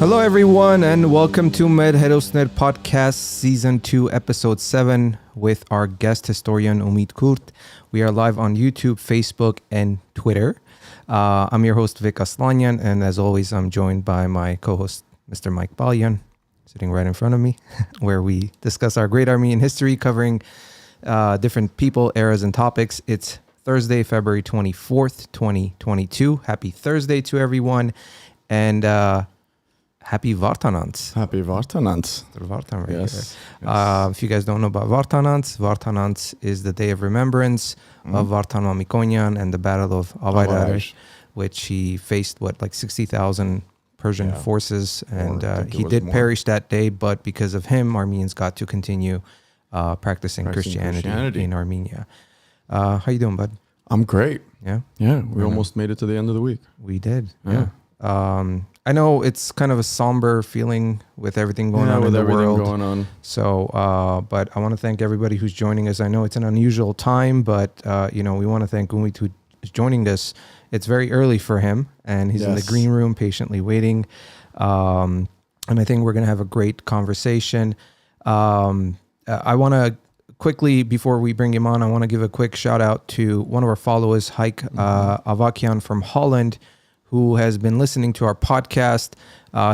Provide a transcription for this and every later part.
Hello, everyone, and welcome to Herosner Podcast Season 2, Episode 7 with our guest historian, Ümit Kurt. We are live on YouTube, Facebook, and Twitter. I'm your host, Vic Aslanyan, and as always, I'm joined by my co-host, Mr. Mike Balyan, sitting right in front of me, where we discuss our great Armenian history, covering different people, eras, and topics. It's Thursday, February 24th, 2022. Happy Thursday to everyone, and happy Vartanants. Happy Vartanants. Vartan, right? Yes. If you guys don't know about Vartanants is the day of remembrance of Vartan Mamikonyan and the Battle of Avaydar, which he faced, like 60,000 Persian forces. And he did perish that day, but because of him, Armenians got to continue practicing Christianity in Armenia. How you doing, bud? I'm great. Yeah? Yeah, we almost made it to the end of the week. We did, yeah. I know it's kind of a somber feeling with everything going on in the world. Going on. So, but I want to thank everybody who's joining us. I know it's an unusual time, but we want to thank Ümit who is joining us. It's very early for him, and he's in the green room patiently waiting. And I think we're going to have a great conversation. I want to quickly, before we bring him on, I want to give a quick shout out to one of our followers, Haik Avakian from Holland, who has been listening to our podcast.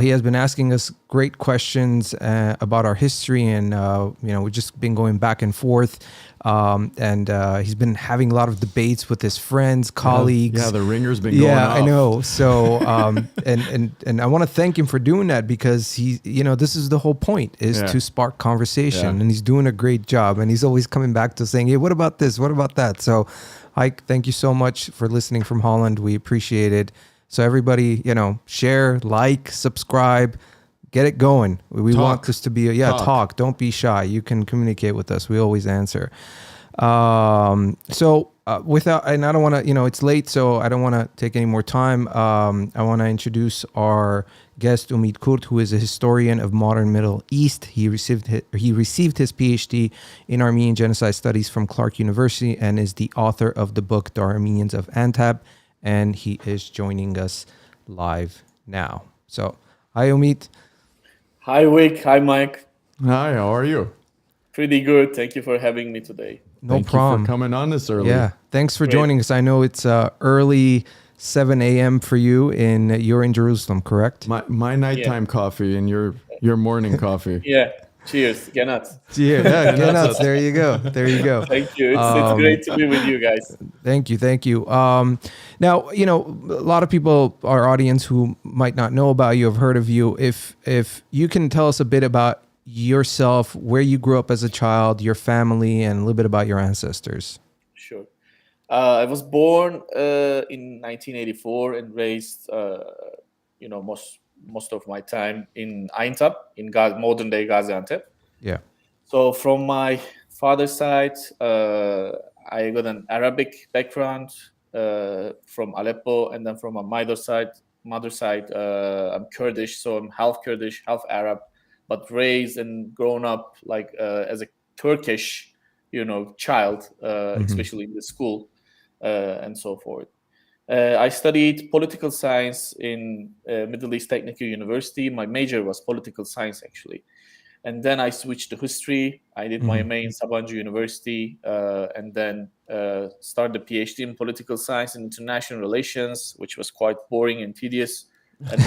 He has been asking us great questions about our history, and we've just been going back and forth. And he's been having a lot of debates with his friends, colleagues. Yeah, the ringer's been going off. Yeah, I know. So, and I want to thank him for doing that, because he, this is the whole point, is to spark conversation, and he's doing a great job. And he's always coming back to saying, hey, what about this? What about that? So, Ike, thank you so much for listening from Holland. We appreciate it. So everybody, share, like, subscribe, get it going. We want this to be talk. Don't be shy. You can communicate with us. We always answer. Without, and I don't want to, it's late, so I don't want to take any more time. I want to introduce our guest, Ümit Kurt, who is a historian of modern Middle East. He received his PhD in Armenian Genocide Studies from Clark University and is the author of the book, The Armenians of Aintab. And he is joining us live now. So, hi, Ümit. Hi, Vic. Hi, Mike. Hi, how are you? Pretty good. Thank you for having me today. No problem. Thank you for coming on this early. Yeah, thanks for joining us. I know it's early 7 a.m. for you. You're in Jerusalem, correct? My nighttime coffee and your morning coffee. Yeah. Cheers. Genat. Yeah, Genat. There you go. Thank you. It's great to be with you guys. Thank you. Now, a lot of people, our audience who might not know about you, have heard of you. If you can tell us a bit about yourself, where you grew up as a child, your family, and a little bit about your ancestors. Sure. I was born in 1984 and raised, most of my time in Aintab, in modern day Gaziantep. Yeah. So from my father's side, I got an Arabic background from Aleppo, and then from my mother's side, I'm Kurdish, so I'm half Kurdish, half Arab, but raised and grown up as a Turkish, child, especially in the school and so forth. I studied political science in Middle East Technical University. My major was political science, actually. And then I switched to history. I did my MA in Sabancı University, and then started a PhD in political science and international relations, which was quite boring and tedious. And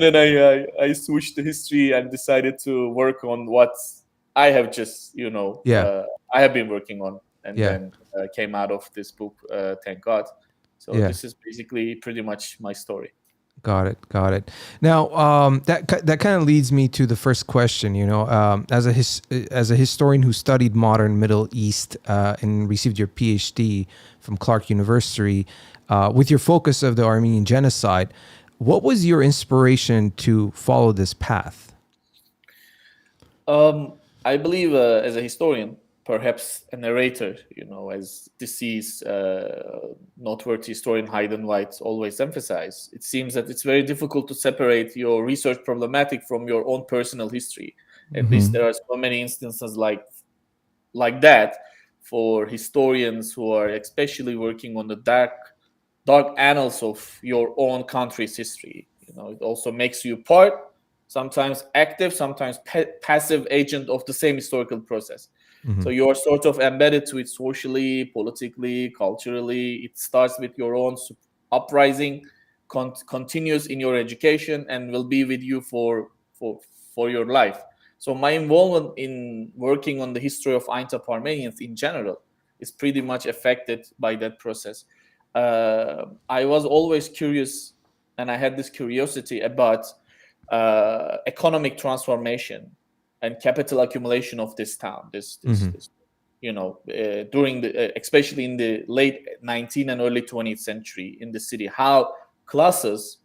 then, I switched to history and decided to work on what I have just, I have been working on. And then came out of this book, thank God. So this is basically pretty much my story. Got it. Now, that kind of leads me to the first question. As a historian who studied modern Middle East and received your PhD from Clark University, with your focus of the Armenian genocide, what was your inspiration to follow this path? I believe as a historian, perhaps a narrator, as deceased, noteworthy historian Hayden White always emphasized, it seems that it's very difficult to separate your research problematic from your own personal history. At least there are so many instances like that for historians who are especially working on the dark dark annals of your own country's history. It also makes you part, sometimes active, sometimes passive agent of the same historical process. Mm-hmm. So you're sort of embedded to it socially, politically, culturally. It starts with your own uprising, continues in your education, and will be with you for your life. So my involvement in working on the history of Aintab Armenians in general is pretty much affected by that process. I was always curious, and I had this curiosity about economic transformation and capital accumulation of this town. During especially in the late 19th and early 20th century in the city, how classes,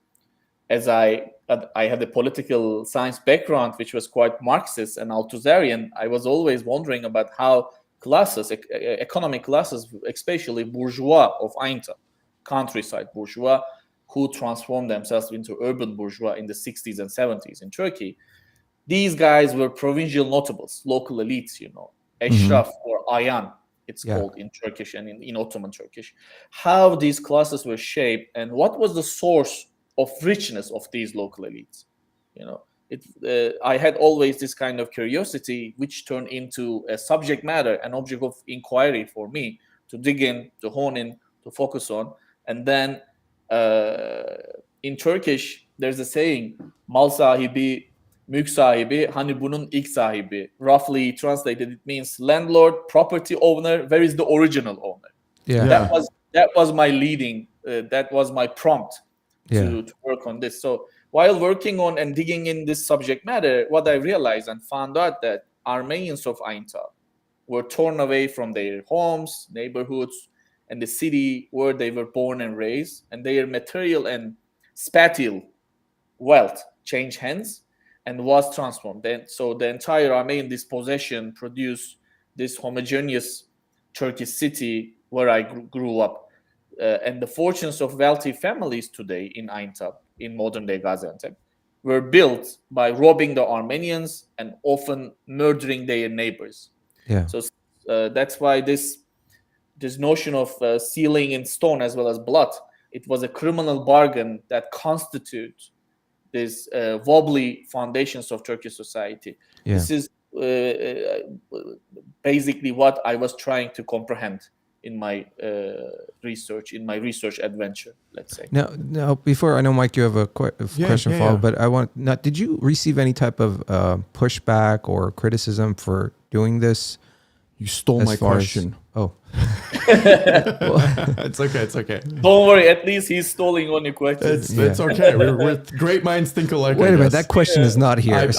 as I had a political science background, which was quite Marxist and Althusserian, I was always wondering about how classes, economic classes, especially bourgeois of Aintab, countryside bourgeois, who transformed themselves into urban bourgeois in the 60s and 70s in Turkey. These guys were provincial notables, local elites, Eşraf or Ayan, it's called in Turkish and in Ottoman Turkish. How these classes were shaped and what was the source of richness of these local elites. I had always this kind of curiosity, which turned into a subject matter, an object of inquiry for me to dig in, to hone in, to focus on. And then in Turkish, there's a saying, mal sahibi, mülk sahibi, hani bunun ilk sahibi. Roughly translated, it means landlord, property owner. Where is the original owner? Yeah. That was my leading. That was my prompt to work on this. So while working on and digging in this subject matter, what I realized and found out that Armenians of Aintab were torn away from their homes, neighborhoods, and the city where they were born and raised, and their material and spatial wealth changed hands and was transformed. So the entire Armenian dispossession produced this homogeneous Turkish city where I grew up. And the fortunes of wealthy families today in Aintab, in modern-day Gaziantep, were built by robbing the Armenians and often murdering their neighbors. Yeah. So that's why this notion of sealing in stone as well as blood, it was a criminal bargain that constitutes these wobbly foundations of Turkish society. Yeah. This is basically what I was trying to comprehend in my research adventure, let's say. Now, before, I know, Mike, you have a question follow, but I want, now, did you receive any type of pushback or criticism for doing this? You stole my question. It's okay. Don't worry, at least he's stealing on your questions. It's okay. We're great minds think alike. Wait a minute, that question is not here. It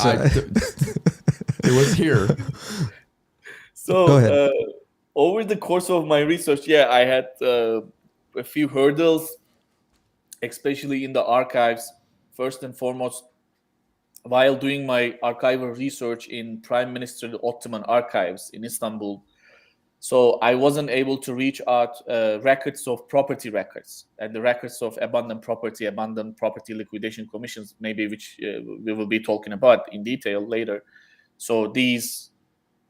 was here. So go ahead. Over the course of my research, I had a few hurdles, especially in the archives. First and foremost, while doing my archival research in Prime Minister Ottoman archives in Istanbul, so I wasn't able to reach out records of property records and the records of abandoned property liquidation commissions, maybe which we will be talking about in detail later. So these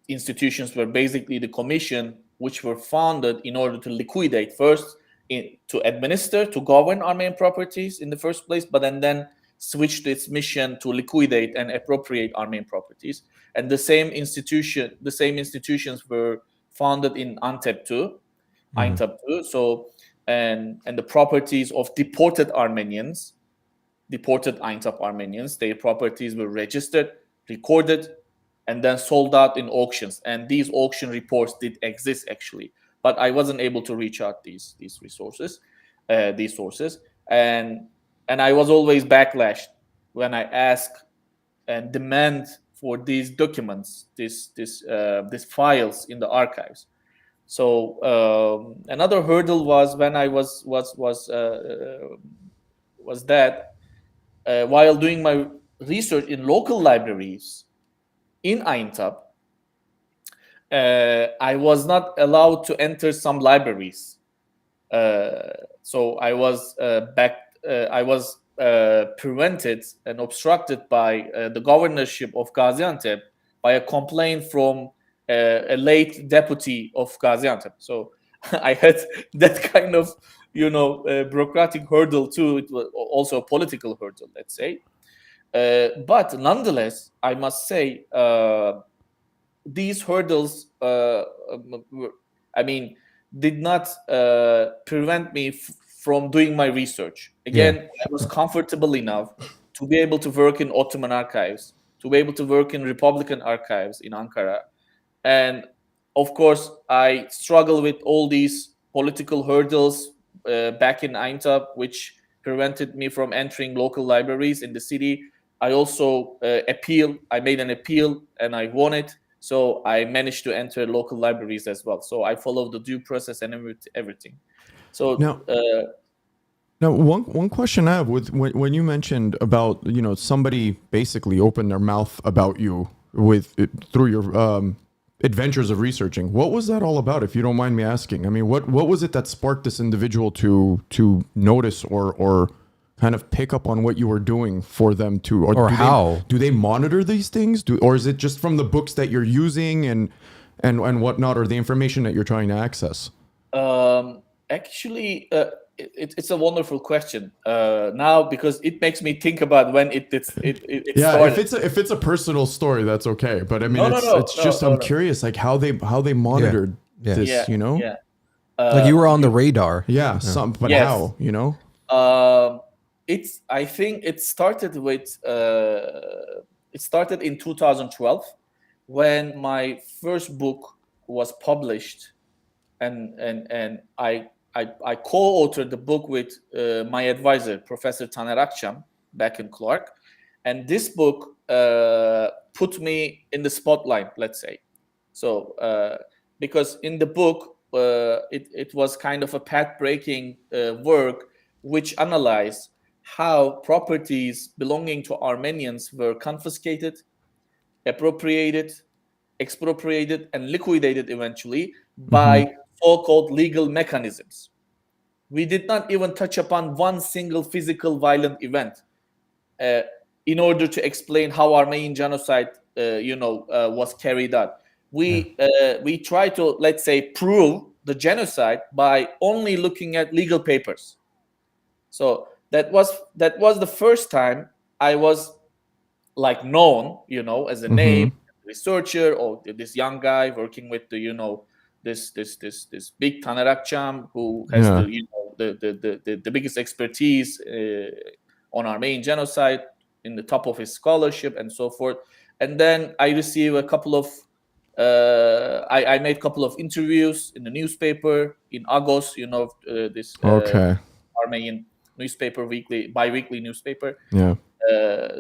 institutions were basically the commission which were founded in order to liquidate first, to administer, to govern Armenian properties in the first place, but then switched its mission to liquidate and appropriate Armenian properties. And the same institutions were founded in Aintab too. So and the properties of deported Aintab Armenians, their properties were registered, recorded, and then sold out in auctions. And these auction reports did exist actually, but I wasn't able to reach out these sources, and I was always backlashed when I ask and demand for these documents, these files in the archives. So another hurdle was when I was that while doing my research in local libraries in Aintab, I was not allowed to enter some libraries. So I was prevented and obstructed by the governorship of Gaziantep by a complaint from a late deputy of Gaziantep. So I had that kind of bureaucratic hurdle too. It was also a political hurdle, let's say. But nonetheless, I must say, these hurdles, did not prevent me from doing my research. Again, I was comfortable enough to be able to work in Ottoman archives, to be able to work in Republican archives in Ankara. And of course, I struggle with all these political hurdles back in Aintab, which prevented me from entering local libraries in the city. I also I made an appeal and I won it. So I managed to enter local libraries as well. So I followed the due process and everything. So now one question I have with when you mentioned about somebody basically opened their mouth about you through your adventures of researching. What was that all about, if you don't mind me asking? I mean, what was it that sparked this individual to notice or kind of pick up on what you were doing for them to, or how do they monitor these things? Or is it just from the books that you're using and whatnot, or the information that you're trying to access? Actually, it's a wonderful question now, because it makes me think about when it started. If it's a personal story, that's okay. But I mean, I'm curious, like how they monitored this, Yeah. Like you were on the radar. But how, I think it started in 2012 when my first book was published, and I co-authored the book with my advisor, Professor Taner Akçam, back in Clark, and this book put me in the spotlight, let's say. So because in the book it was kind of a path-breaking work which analyzed how properties belonging to Armenians were confiscated, appropriated, expropriated, and liquidated eventually by so-called legal mechanisms. We did not even touch upon one single physical violent event in order to explain how Armenian genocide, was carried out. We try to, let's say, prove the genocide by only looking at legal papers. So that was the first time I was like known, as a name, researcher, or this young guy working with the, this big Taner Akçam, who has the biggest expertise on Armenian genocide, in the top of his scholarship and so forth. And then I received a couple of I made a couple of interviews in the newspaper in Agos, this Armenian newspaper, bi-weekly newspaper.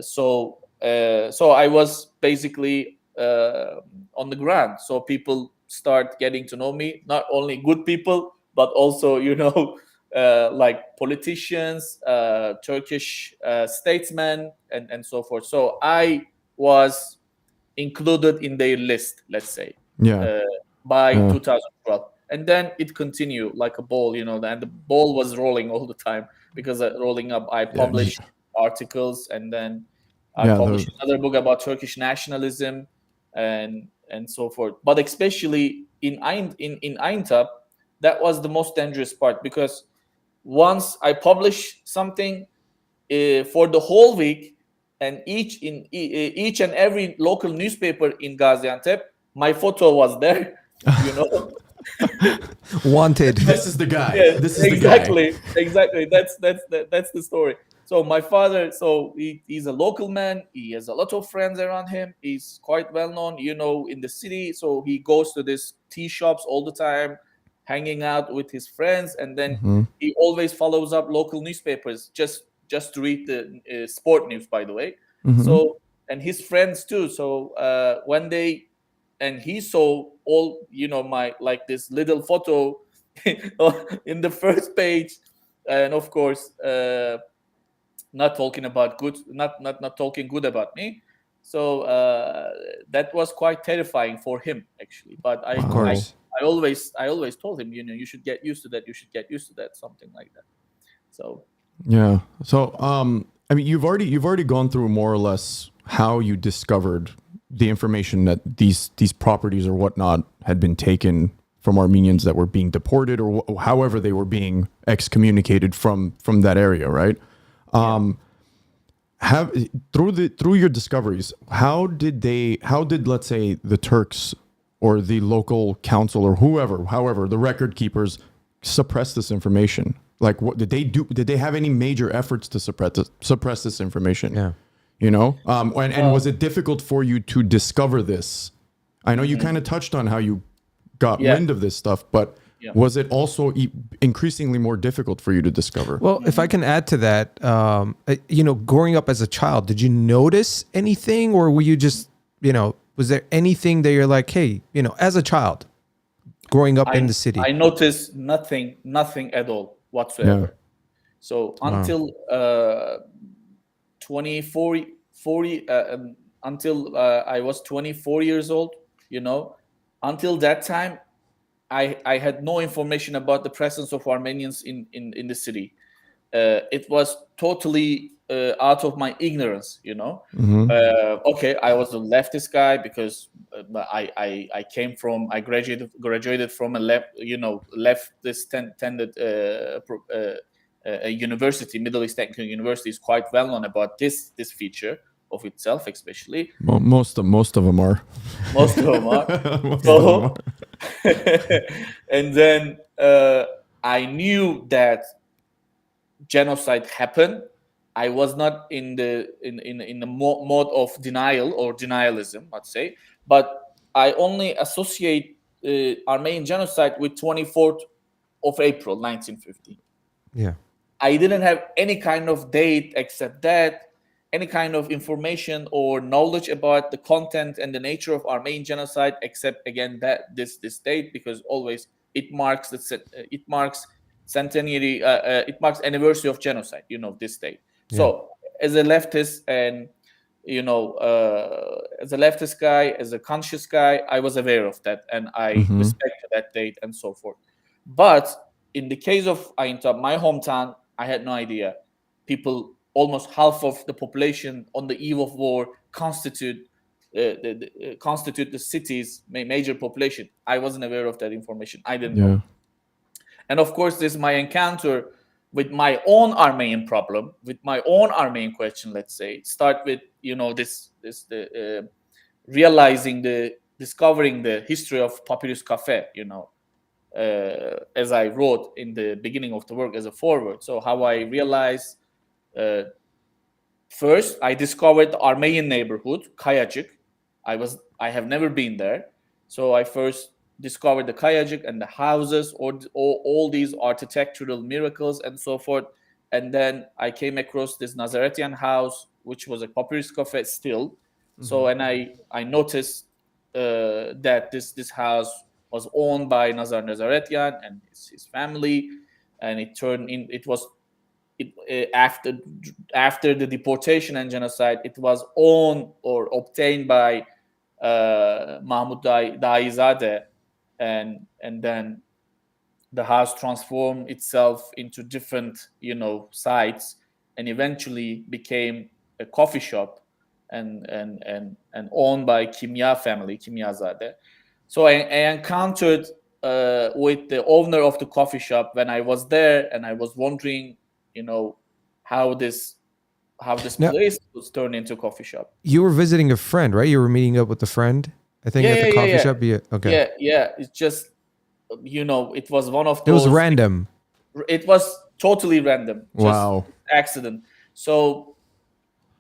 So I was basically on the ground. So people start getting to know me, not only good people, but also, like politicians, Turkish statesmen, and so forth. So I was included in their list, let's say, by 2012. And then it continued like a ball, and the ball was rolling all the time, because rolling up, I published articles, and then I published another book about Turkish nationalism and so forth. But especially in Aintab, that was the most dangerous part, because once I published something for the whole week, and each and every local newspaper in Gaziantep, my photo was there, Wanted. This is the guy. Yeah, this is exactly. the guy. Exactly. That's the story. So my father, he's a local man. He has a lot of friends around him. He's quite well known, in the city. So he goes to these tea shops all the time, hanging out with his friends, and then he always follows up local newspapers just to read the sport news, by the way. So, and his friends too. So and he saw all, my, like, this little photo in the first page, and of course, not talking good about me. So that was quite terrifying for him, actually. But I always told him, you should get used to that. You should get used to that, something like that. So yeah. So I mean, you've already gone through more or less how you discovered the information that these properties or whatnot had been taken from Armenians that were being deported or however they were being excommunicated from that area, right? Through your discoveries, how did let's say the Turks or the local council or however the record keepers suppress this information? Like, what did they do? Did they have any major efforts to suppress this information? Yeah. You know, and was it difficult for you to discover this? I know you kind of touched on how you got wind of this stuff, but was it also increasingly more difficult for you to discover? Well, if I can add to that, growing up as a child, did you notice anything, or were you just, was there anything that you're like, hey, as a child, growing up in the city? I noticed nothing at all whatsoever. Yeah. So until until I was 24 years old, until that time, I had no information about the presence of Armenians in the city. It was totally out of my ignorance, Okay, I was a leftist guy because I graduated from a leftist tended a university. Middle East Technical University is quite well known about this feature of itself, especially. Most of them are. Most of them are. And then I knew that genocide happened. I was not in the mode of denial or denialism, let's say, but I only associate Armenian genocide with 24th of April, 1950. Yeah. I didn't have any kind of date except that, any kind of information or knowledge about the content and the nature of Armenian genocide, except again that this date, because always it marks centenary, it marks anniversary of genocide. This date. Yeah. So as a leftist and as a leftist guy, as a conscious guy, I was aware of that and I respected that date and so forth. But in the case of Aintab, my hometown, I had no idea. People, almost half of the population on the eve of war, constitute the city's major population. I wasn't aware of that information. I didn't know. And of course, this is my encounter with my own Armenian problem, with my own Armenian question. Let's say start with discovering the history of Papyrus Cafe. As I wrote in the beginning of the work as a foreword. So how I realized. First, I discovered the Armenian neighborhood, Kayacik. I have never been there. So I first discovered the Kayacik and the houses, or all these architectural miracles and so forth. And then I came across this Nazaretian house, which was a Papyrus Cafe still. So, and I noticed that this house was owned by Nazar Nazaretian and his family. And after the deportation and genocide, it was owned or obtained by Mahmud Daizadeh, and then the house transformed itself into different sites and eventually became a coffee shop and owned by Kimya family, Kimyazadeh. So I encountered with the owner of the coffee shop when I was there, and I was wondering how this place was turned into a coffee shop. You were visiting a friend, right? You were meeting up with a friend, I think, at the coffee shop. Yeah. Okay. Yeah. It's just, it was one of those. It was random. It was totally random. Wow. Accident. So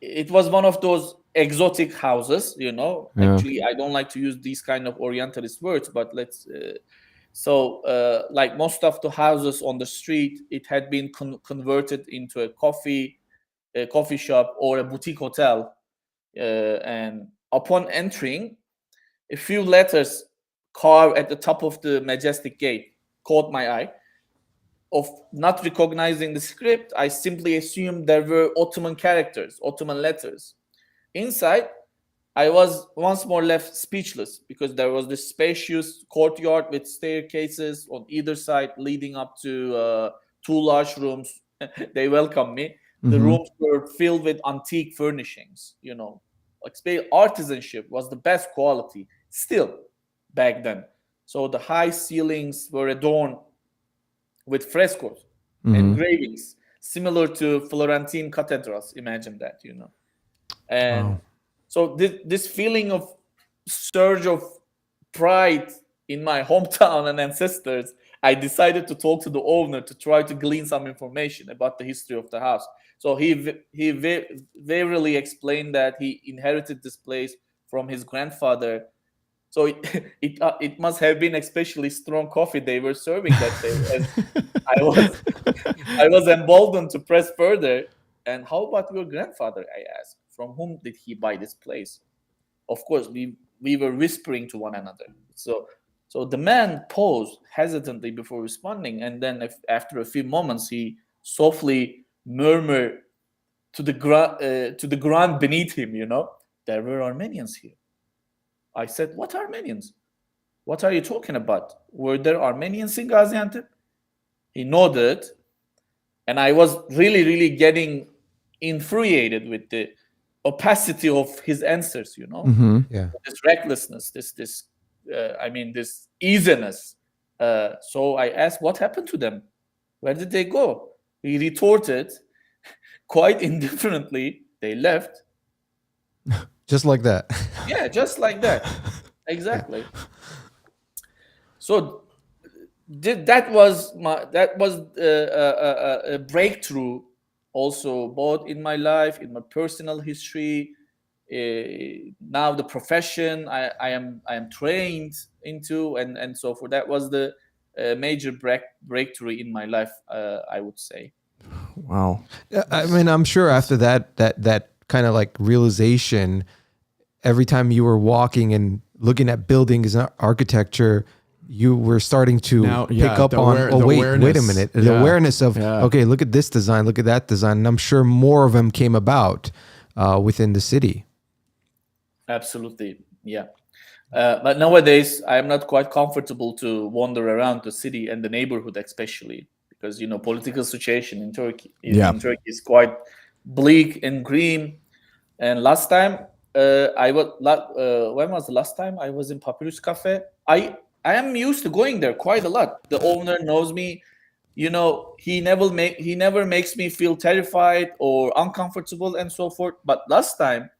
it was one of those exotic houses, Actually, I don't like to use these kind of Orientalist words, but let's... So, like most of the houses on the street, it had been converted into a coffee shop or a boutique hotel. And upon entering, a few letters carved at the top of the majestic gate caught my eye. Of not recognizing the script, I simply assumed there were Ottoman characters, Ottoman letters. Inside, I was once more left speechless because there was this spacious courtyard with staircases on either side leading up to two large rooms. They welcomed me. The rooms were filled with antique furnishings, like artisanship was the best quality still back then. So the high ceilings were adorned with frescoes, engravings, similar to Florentine cathedrals. Imagine that, And so this feeling of surge of pride in my hometown and ancestors, I decided to talk to the owner to try to glean some information about the history of the house. So he verily explained that he inherited this place from his grandfather. So it must have been especially strong coffee they were serving that day. And I was emboldened to press further. And how about your grandfather? I asked. From whom did he buy this place? Of course, we were whispering to one another. So the man paused hesitantly before responding, and then after a few moments, he softly murmured to the ground beneath him. There were Armenians here. I said, "What Armenians? What are you talking about? Were there Armenians in Gaziantep?" He nodded, and I was really, really getting infuriated with the opacity of his answers. Yeah. This recklessness, this easiness. So I asked, "What happened to them? Where did they go?" He retorted, quite indifferently, "They left." Just like that. Yeah, just like that. Exactly. So that was a breakthrough, also both in my life, in my personal history. Now the profession I am trained into, and so forth. That was the major breakthrough in my life, I would say. Wow. I mean, I'm sure after that kind of like realization, every time you were walking and looking at buildings and architecture, you were starting to pick up on, wait a minute. The awareness of, okay, look at this design, look at that design. And I'm sure more of them came about within the city. Absolutely. Yeah. But nowadays, I am not quite comfortable to wander around the city and the neighborhood, especially because, political situation in Turkey is quite bleak and grim. And last time, when was the last time I was in Papyrus Cafe? I am used to going there quite a lot. The owner knows me. He never makes me feel terrified or uncomfortable and so forth. But last time,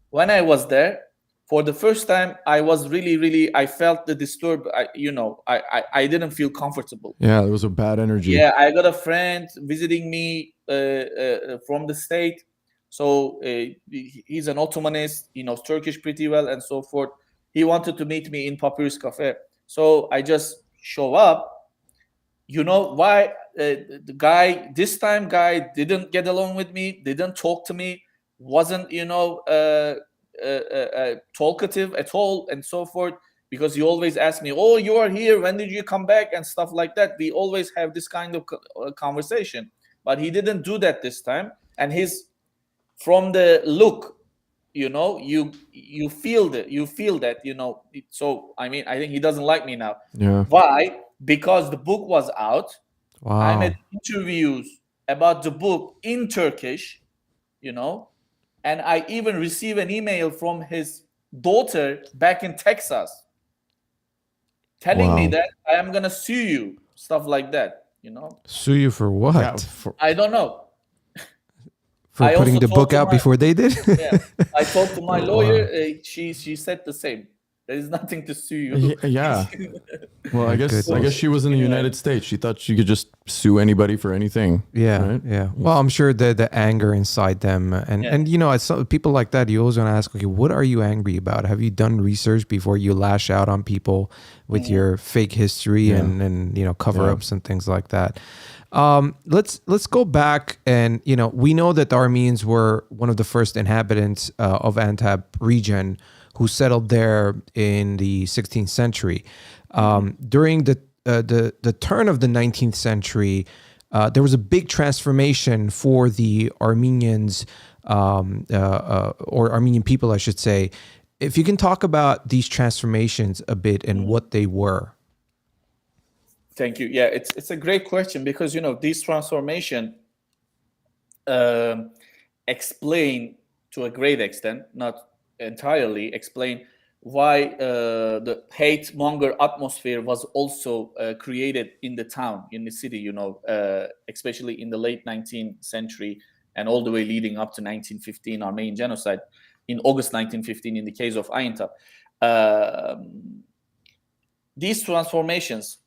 when I was there, for the first time, I was really, really, I felt the disturb. I didn't feel comfortable. Yeah, there was a bad energy. Yeah, I got a friend visiting me from the state. So he's an Ottomanist, he knows Turkish pretty well and so forth. He wanted to meet me in Papyrus Cafe. So I just show up. Why the guy didn't get along with me, didn't talk to me, wasn't, talkative at all and so forth, because he always asks me, "Oh, you are here, when did you come back?" and stuff like that. We always have this kind of conversation, but he didn't do that this time. And from the look, you feel that. So I think he doesn't like me now. Yeah. Why? Because the book was out. Wow. I made interviews about the book in Turkish, and I even received an email from his daughter back in Texas telling me that I am gonna sue you, stuff like that. Sue you for what? Yeah, I don't know. For I putting also the book out before they did? Yeah, I talked to my lawyer. She said the same. There is nothing to sue you. Yeah. Well, I guess she was in the United States. She thought she could just sue anybody for anything. Yeah, right? yeah. Well, I'm sure the anger inside them, and it's people like that. You always want to ask, okay, what are you angry about? Have you done research before you lash out on people with your fake history and cover ups and things like that? Let's go back, and we know that the Armenians were one of the first inhabitants of Aintab region who settled there in the 16th century. During the turn of the 19th century, there was a big transformation for the Armenians, or Armenian people, I should say. If you can talk about these transformations a bit and what they were. Thank you. Yeah, it's a great question, because this transformation explain to a great extent, not entirely, explain why the hate monger atmosphere was also created in the town, in the city, especially in the late 19th century and all the way leading up to 1915 Armenian genocide, in August 1915 in the case of Aintab. These transformations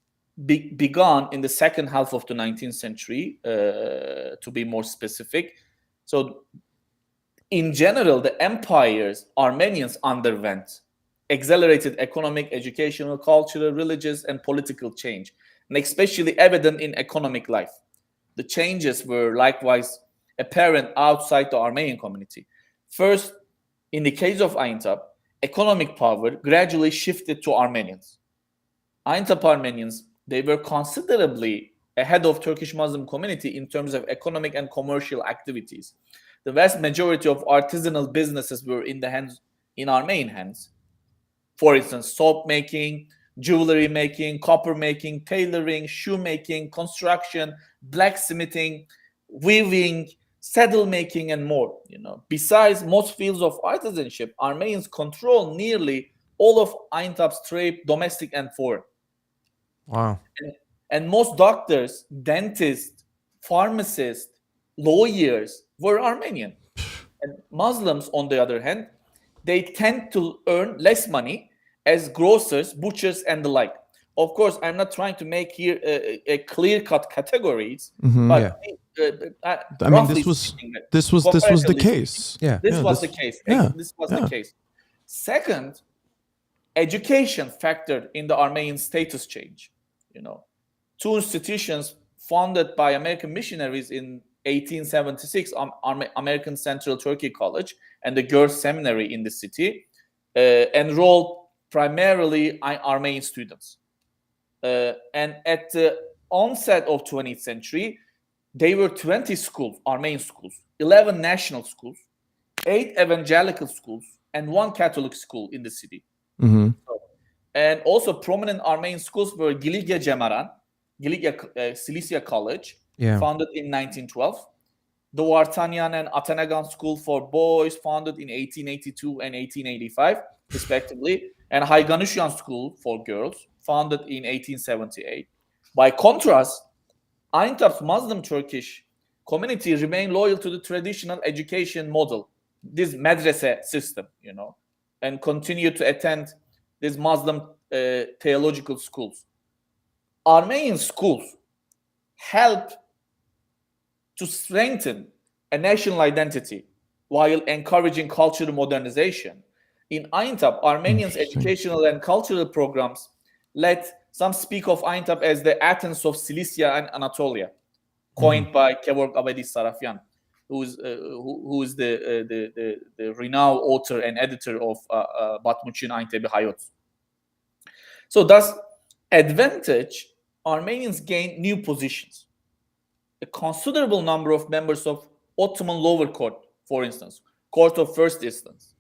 began in the second half of the 19th century, to be more specific. So in general, the empires Armenians underwent accelerated economic, educational, cultural, religious, and political change, and especially evident in economic life. The changes were likewise apparent outside the Armenian community. First, in the case of Aintab, economic power gradually shifted to Armenians. Aintab Armenians, they were considerably ahead of Turkish Muslim community in terms of economic and commercial activities. The vast majority of artisanal businesses were in Armenian hands. For instance, soap making, jewelry making, copper making, tailoring, shoe making, construction, blacksmithing, weaving, saddle making, and more. Besides most fields of artisanship, Armenians control nearly all of Aintab's trade, domestic and foreign. Wow. And most doctors, dentists, pharmacists, lawyers were Armenian. And Muslims, on the other hand, they tend to earn less money as grocers, butchers, and the like. Of course, I'm not trying to make here a clear-cut categories, but I mean, this was the case. Yeah, this was the case. This was the case. Second, education factored in the Armenian status change. Two institutions founded by American missionaries in 1876, American Central Turkey College and the Girls Seminary in the city, enrolled primarily Armenian students. And at the onset of 20th century, there were 20 schools, Armenian schools, 11 national schools, 8 evangelical schools, and 1 Catholic school in the city. Mm-hmm. And also prominent Armenian schools were Giligia Cemaran, Giligia Cilicia College, founded in 1912, the Wartanian and Atanagan School for Boys, founded in 1882 and 1885, respectively, and Hayganusyan School for Girls, founded in 1878. By contrast, Aintab's Muslim Turkish community remained loyal to the traditional education model, this medrese system, and continued to attend these Muslim theological schools. Armenian schools helped to strengthen a national identity while encouraging cultural modernization. In Aintab, Armenians' educational and cultural programs some speak of Aintab as the Athens of Cilicia and Anatolia, coined by Kevork Abedi Sarafyan, who is the renowned author and editor of Batmuchin Aintebi Hayot. So thus, advantage, Armenians gained new positions. A considerable number of members of Ottoman lower court, for instance, court of first instance,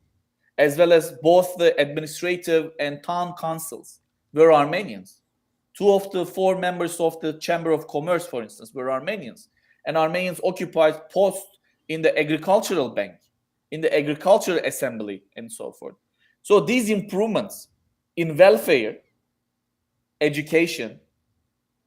as well as both the administrative and town councils were Armenians. 2 of the 4 members of the Chamber of Commerce, for instance, were Armenians. And Armenians occupied posts in the agricultural bank, in the agricultural assembly, and so forth. So these improvements in welfare, education,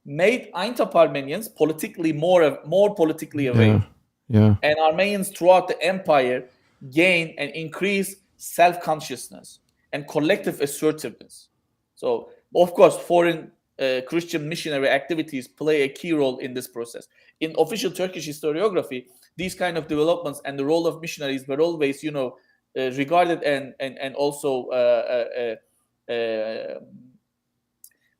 made Aintab Armenians politically more politically aware. And Armenians throughout the empire gained and increased self-consciousness and collective assertiveness. So, of course, foreign Christian missionary activities play a key role in this process. In official Turkish historiography, these kind of developments and the role of missionaries were always, regarded and also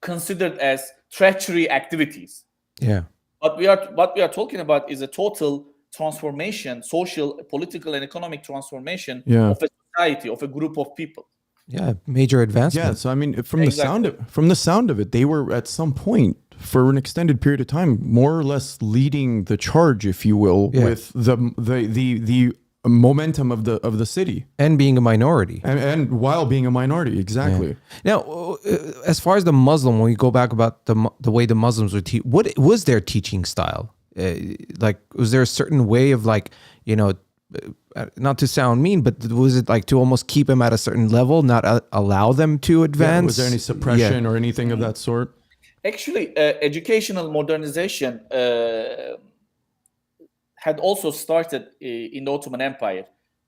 considered as treachery activities. Yeah. What we are talking about is a total transformation, social, political, and economic transformation of a society, of a group of people. Yeah, major advancement. Yeah, so I mean, from the sound of it, they were at some point for an extended period of time, more or less leading the charge, if you will, with the momentum of the city, and being a minority, and while being a minority, exactly. Now, as far as the Muslim, when we go back about the way the Muslims were what was their teaching style? Was there a certain way of not to sound mean, but was it like to almost keep them at a certain level, not allow them to advance? Was there any suppression or anything of that sort? Actually, educational modernization had also started in the Ottoman Empire.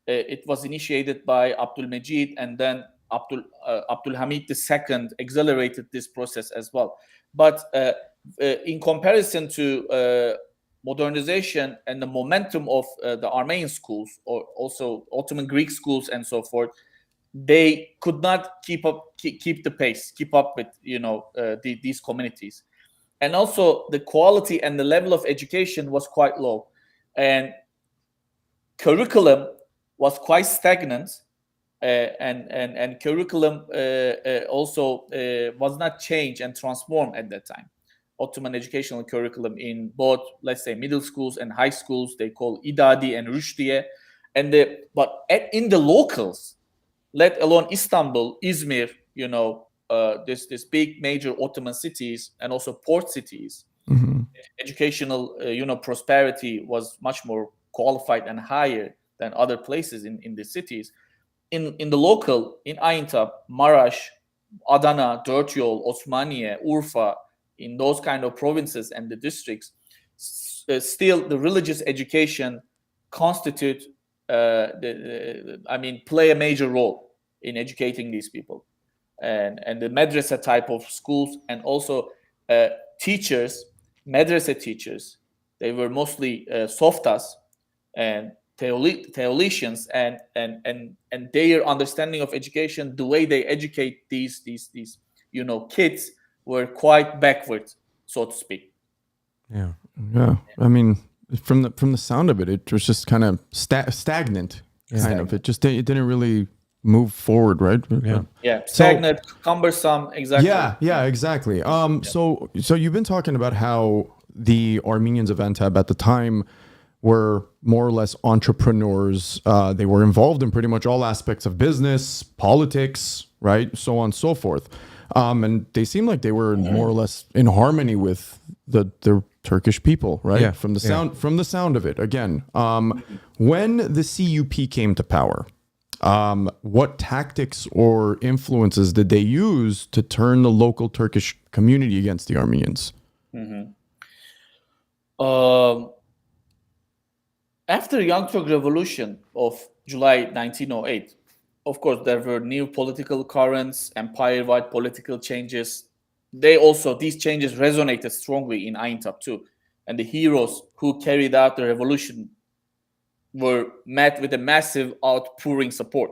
It was initiated by Abdülmecid, and then Abdülhamid II accelerated this process as well. But in comparison to modernization and the momentum of the Armenian schools, or also Ottoman Greek schools and so forth, they could not keep the pace, keep up with these communities. And also the quality and the level of education was quite low, and curriculum was quite stagnant, and curriculum also was not changed and transformed at that time. Ottoman educational curriculum in both, let's say, middle schools and high schools, they call İdadi and Rüşdiye, but in the locals, let alone Istanbul, Izmir, this big major Ottoman cities and also port cities, educational prosperity was much more qualified and higher than other places in the cities. In the local, in Aintab, Maraş, Adana, Dörtyol, Osmaniye, Urfa, in those kind of provinces and the districts, still the religious education constitute play a major role in educating these people, and the madrasa type of schools, and also teachers, madrasa teachers, they were mostly softas and theologians, and their understanding of education, the way they educate these kids, were quite backward, so to speak. Yeah. I mean, from the sound of it, it was just kind of stagnant. It didn't really move forward, right? Stagnant, cumbersome. Exactly. Yeah, exactly. So you've been talking about how the Armenians of Aintab at the time were more or less entrepreneurs. They were involved in pretty much all aspects of business, politics, right, so on and so forth. And they seemed like they were more or less in harmony with the Turkish people, right? Yeah. From the sound of it. Again, when the CUP came to power, what tactics or influences did they use to turn the local Turkish community against the Armenians? After the Young Turk Revolution of July 1908, of course, there were new political currents, empire-wide political changes. These changes resonated strongly in Aintab too. And the heroes who carried out the revolution were met with a massive outpouring support.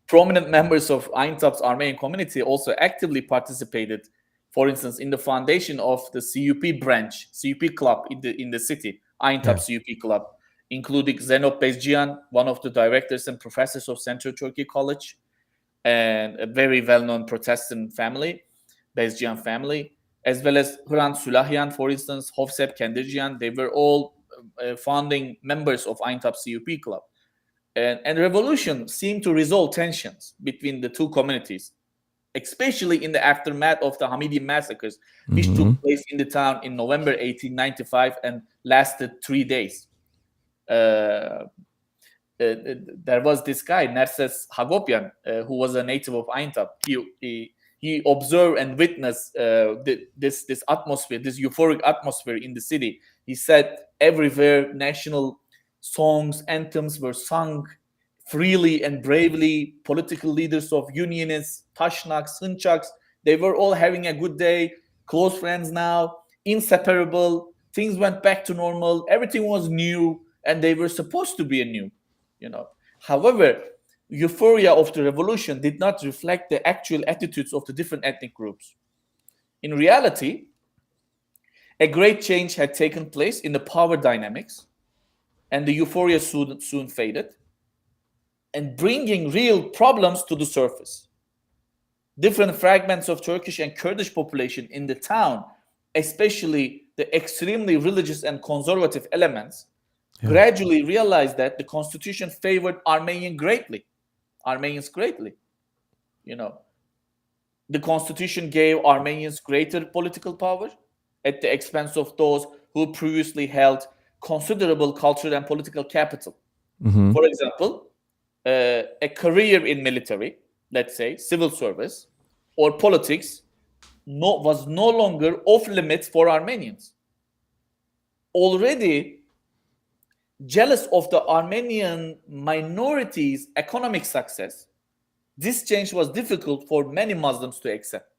Prominent members of Aintab's Armenian community also actively participated, for instance, in the foundation of the CUP branch, CUP club in the city, Aintab CUP club, including Zenop Bezcihan, one of the directors and professors of Central Turkey College, and a very well-known Protestant family, Bezcihan family, as well as Hrant Sülahyan, for instance, Hovsep Kendircihan. They were all founding members of Aintab CUP club. And revolution seemed to resolve tensions between the two communities, especially in the aftermath of the Hamidi massacres, which took place in the town in November 1895 and lasted 3 days. There was this guy, Nerses Hagopian, who was a native of Aintab. He observed and witnessed this atmosphere, this euphoric atmosphere in the city. He said everywhere national songs, anthems were sung freely and bravely. Political leaders of Unionists, Tashnaks, Hınçaks, they were all having a good day, close friends now, inseparable. Things went back to normal. Everything was new, and they were supposed to be new, However, euphoria of the revolution did not reflect the actual attitudes of the different ethnic groups. In reality, a great change had taken place in the power dynamics, and the euphoria soon faded, and bringing real problems to the surface. Different fragments of Turkish and Kurdish population in the town, especially the extremely religious and conservative elements, gradually realized that the constitution favored Armenians greatly. The constitution gave Armenians greater political power at the expense of those who previously held considerable cultural and political capital. For example, a career in military, let's say civil service or politics, was no longer off limits for Armenians. Already jealous of the Armenian minority's economic success, this change was difficult for many Muslims to accept.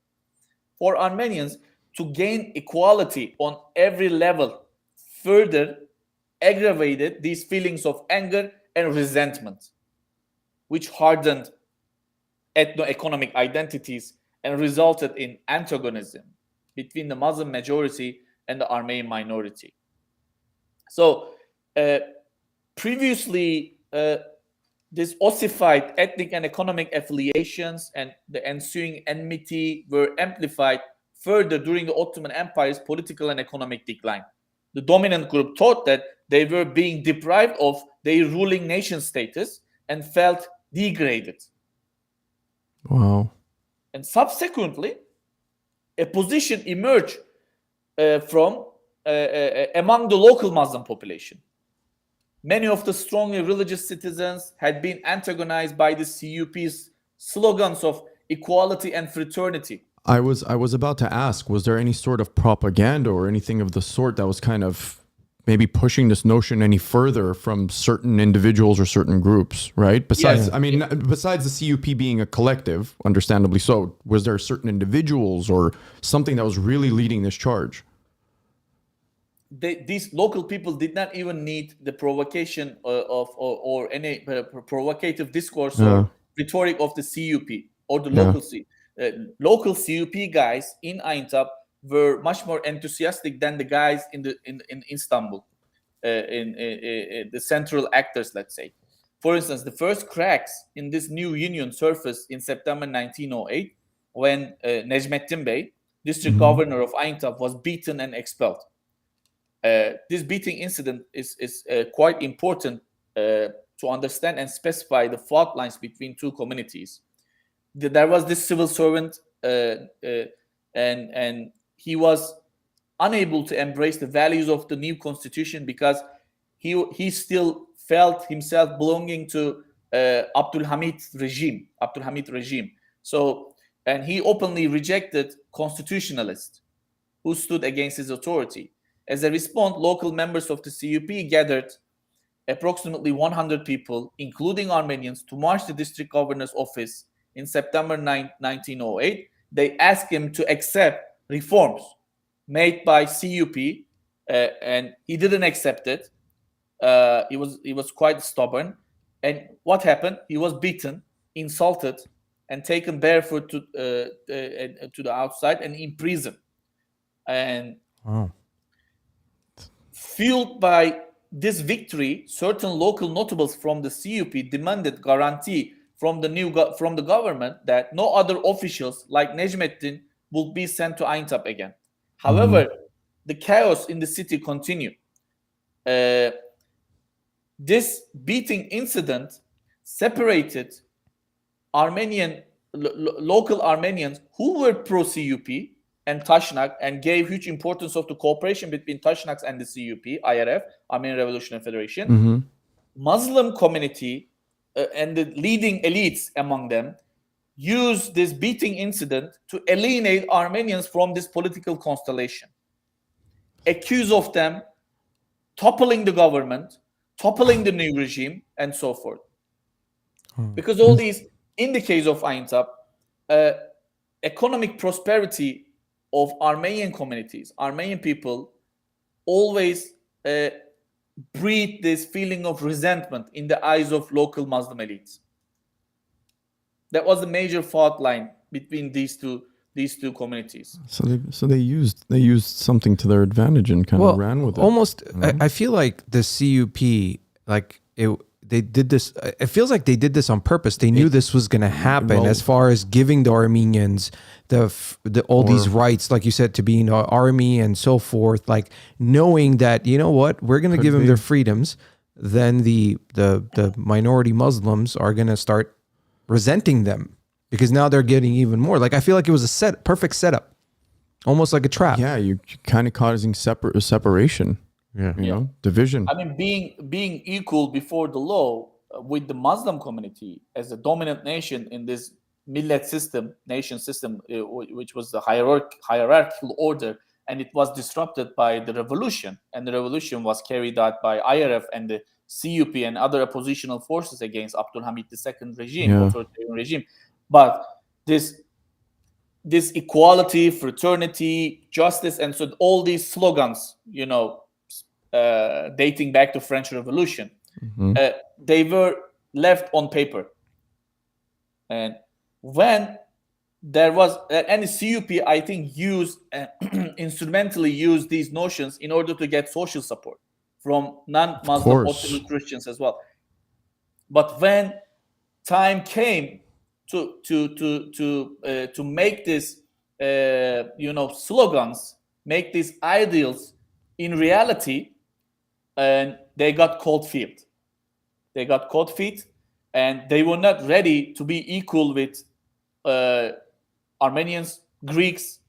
For Armenians to gain equality on every level further aggravated these feelings of anger and resentment, which hardened ethno-economic identities and resulted in antagonism between the Muslim majority and the Armenian minority. So previously, this ossified ethnic and economic affiliations and the ensuing enmity were amplified further during the Ottoman Empire's political and economic decline. The dominant group thought that they were being deprived of their ruling nation status and felt degraded. Wow. And subsequently, a position emerged from among the local Muslim population. Many of the strongly religious citizens had been antagonized by the CUP's slogans of equality and fraternity. I was about to ask, was there any sort of propaganda or anything of the sort that was kind of maybe pushing this notion any further from certain individuals or certain groups, right? Besides, Yes. I mean, besides the CUP being a collective, understandably so, was there certain individuals or something that was really leading this charge? These local people did not even need the provocation or any provocative discourse or rhetoric of the CUP or the local CUP guys in Aintab were much more enthusiastic than the guys in Istanbul, in the central actors, let's say. For instance, the first cracks in this new union surfaced in September 1908 when Necmettin Bey, district governor of Aintab, was beaten and expelled. This beating incident is quite important to understand and specify the fault lines between two communities. There was this civil servant, and he was unable to embrace the values of the new constitution because he still felt himself belonging to Abdülhamid regime. So, and he openly rejected constitutionalists who stood against his authority. As a response, local members of the CUP gathered approximately 100 people, including Armenians, to march the district governor's office in September 1908. They asked him to accept reforms made by CUP, and he didn't accept it. He was quite stubborn. And what happened? He was beaten, insulted, and taken barefoot to the outside and imprisoned. And fueled by this victory, certain local notables from the CUP demanded guarantee from the government that no other officials like Necmettin would be sent to Aintab again. However, the chaos in the city continued. This beating incident separated local Armenians who were pro-CUP and Tashnak, and gave huge importance of the cooperation between Tashnaks and the CUP, IRF, Armenian Revolutionary Federation. Muslim community and the leading elites among them used this beating incident to alienate Armenians from this political constellation, accuse of them toppling the government, toppling the new regime, and so forth. Because all these, in the case of Aintab, economic prosperity of Armenian communities, Armenian people, always breed this feeling of resentment in the eyes of local Muslim elites. That was the major fault line between these two communities. So they used something to their advantage and kind of ran with it. Almost, I feel like the CUP, like they did this. It feels like they did this on purpose. They knew this was going to happen, as far as giving the Armenians all these rights, like you said, to be in the army and so forth. Like knowing that, you know what, we're going to give them their freedoms. Then the minority Muslims are going to start resenting them because now they're getting even more. Like I feel like it was a perfect setup, almost like a trap. Yeah, you're kind of causing separation. division. I mean, being equal before the law with the Muslim community as a dominant nation in this millet system, nation system, which was the hierarchical order, and it was disrupted by the revolution. And the revolution was carried out by IRF and the CUP and other oppositional forces against Abdulhamid II regime, authoritarian regime. But this equality, fraternity, justice, and so all these slogans, dating back to French Revolution, they were left on paper. And when there was any CUP, I think, instrumentally used these notions in order to get social support from non-Muslim Ottoman Christians as well. But when time came to make this, slogans, make these ideals in reality, and they got cold feet. And they were not ready to be equal with Armenians, Greeks,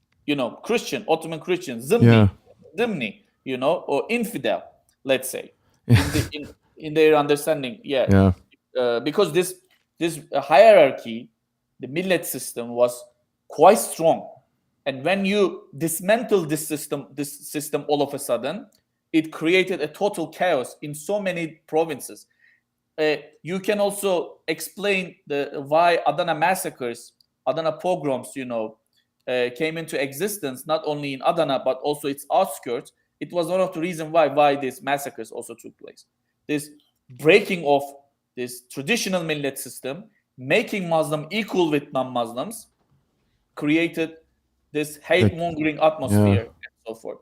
Christian, Ottoman Christians, Dhimmi, or infidel, let's say, in their understanding. Because this hierarchy, the millet system, was quite strong. And when you dismantle this system all of a sudden, it created a total chaos in so many provinces. You can also explain why Adana massacres, Adana pogroms, came into existence, not only in Adana, but also its outskirts. It was one of the reasons why these massacres also took place. This breaking of this traditional millet system, making Muslim equal with non-Muslims, created this hate-mongering atmosphere and so forth.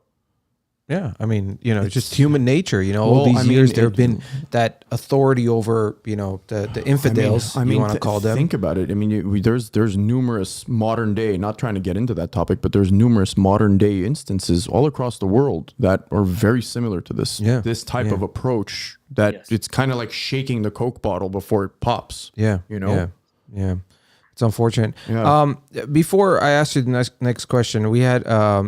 Yeah, I mean, it's just human nature. All these years there have been that authority over, the infidels. You want to call them. Think about it. I mean, there's numerous modern day. Not trying to get into that topic, but there's numerous modern day instances all across the world that are very similar to this. This type of approach that it's kind of like shaking the Coke bottle before it pops. Yeah. It's unfortunate. Before I ask you the next question, we had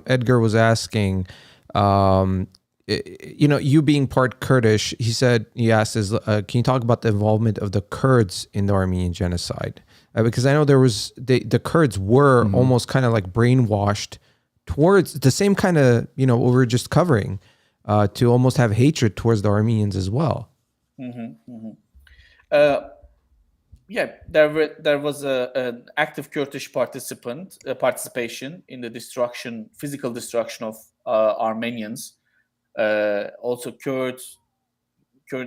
Edgar was asking. You being part Kurdish, he asked, can you talk about the involvement of the Kurds in the Armenian genocide? Because I know there was the Kurds were almost kind of like brainwashed towards the same kind of what we were just covering, to almost have hatred towards the Armenians as well. There was an active Kurdish participation in the physical destruction of Armenians. Also Kurds.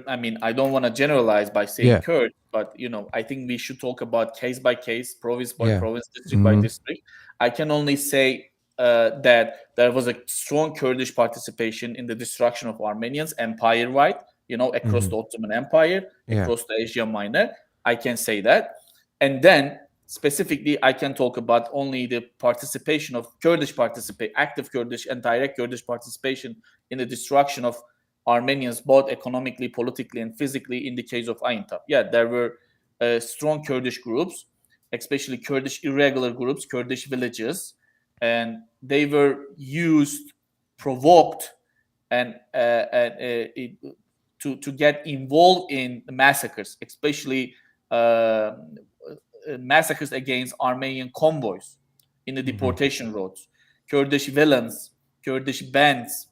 I mean, I don't want to generalize by saying Kurd, but I think we should talk about case by case, province by province, district by district. I can only say that there was a strong Kurdish participation in the destruction of Armenians empire-wide, across the Ottoman Empire, across the Asia Minor. I can say that. And then specifically, I can talk about only the participation of active Kurdish and direct Kurdish participation in the destruction of Armenians, both economically, politically, and physically in the case of Aintab. There were strong Kurdish groups, especially Kurdish irregular groups, Kurdish villages, and they were provoked, and to get involved in the massacres, especially massacres against Armenian convoys in the deportation roads. Kurdish villains, Kurdish bands,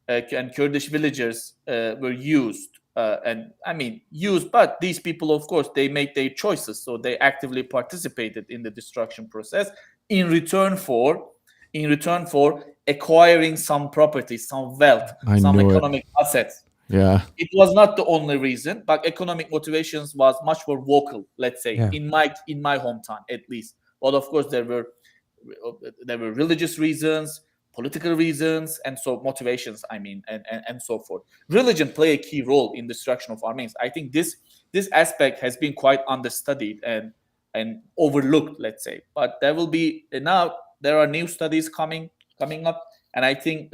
and Kurdish villagers were used. But these people, of course, they made their choices, so they actively participated in the destruction process in return for acquiring some property, some wealth, some economic assets. It was not the only reason, but economic motivations was much more vocal, let's say, in my hometown at least. But of course there were religious reasons, political reasons, and so motivations, and so forth. Religion play a key role in destruction of Armenians. I think this aspect has been quite understudied and overlooked, let's say. But there are new studies coming up, and I think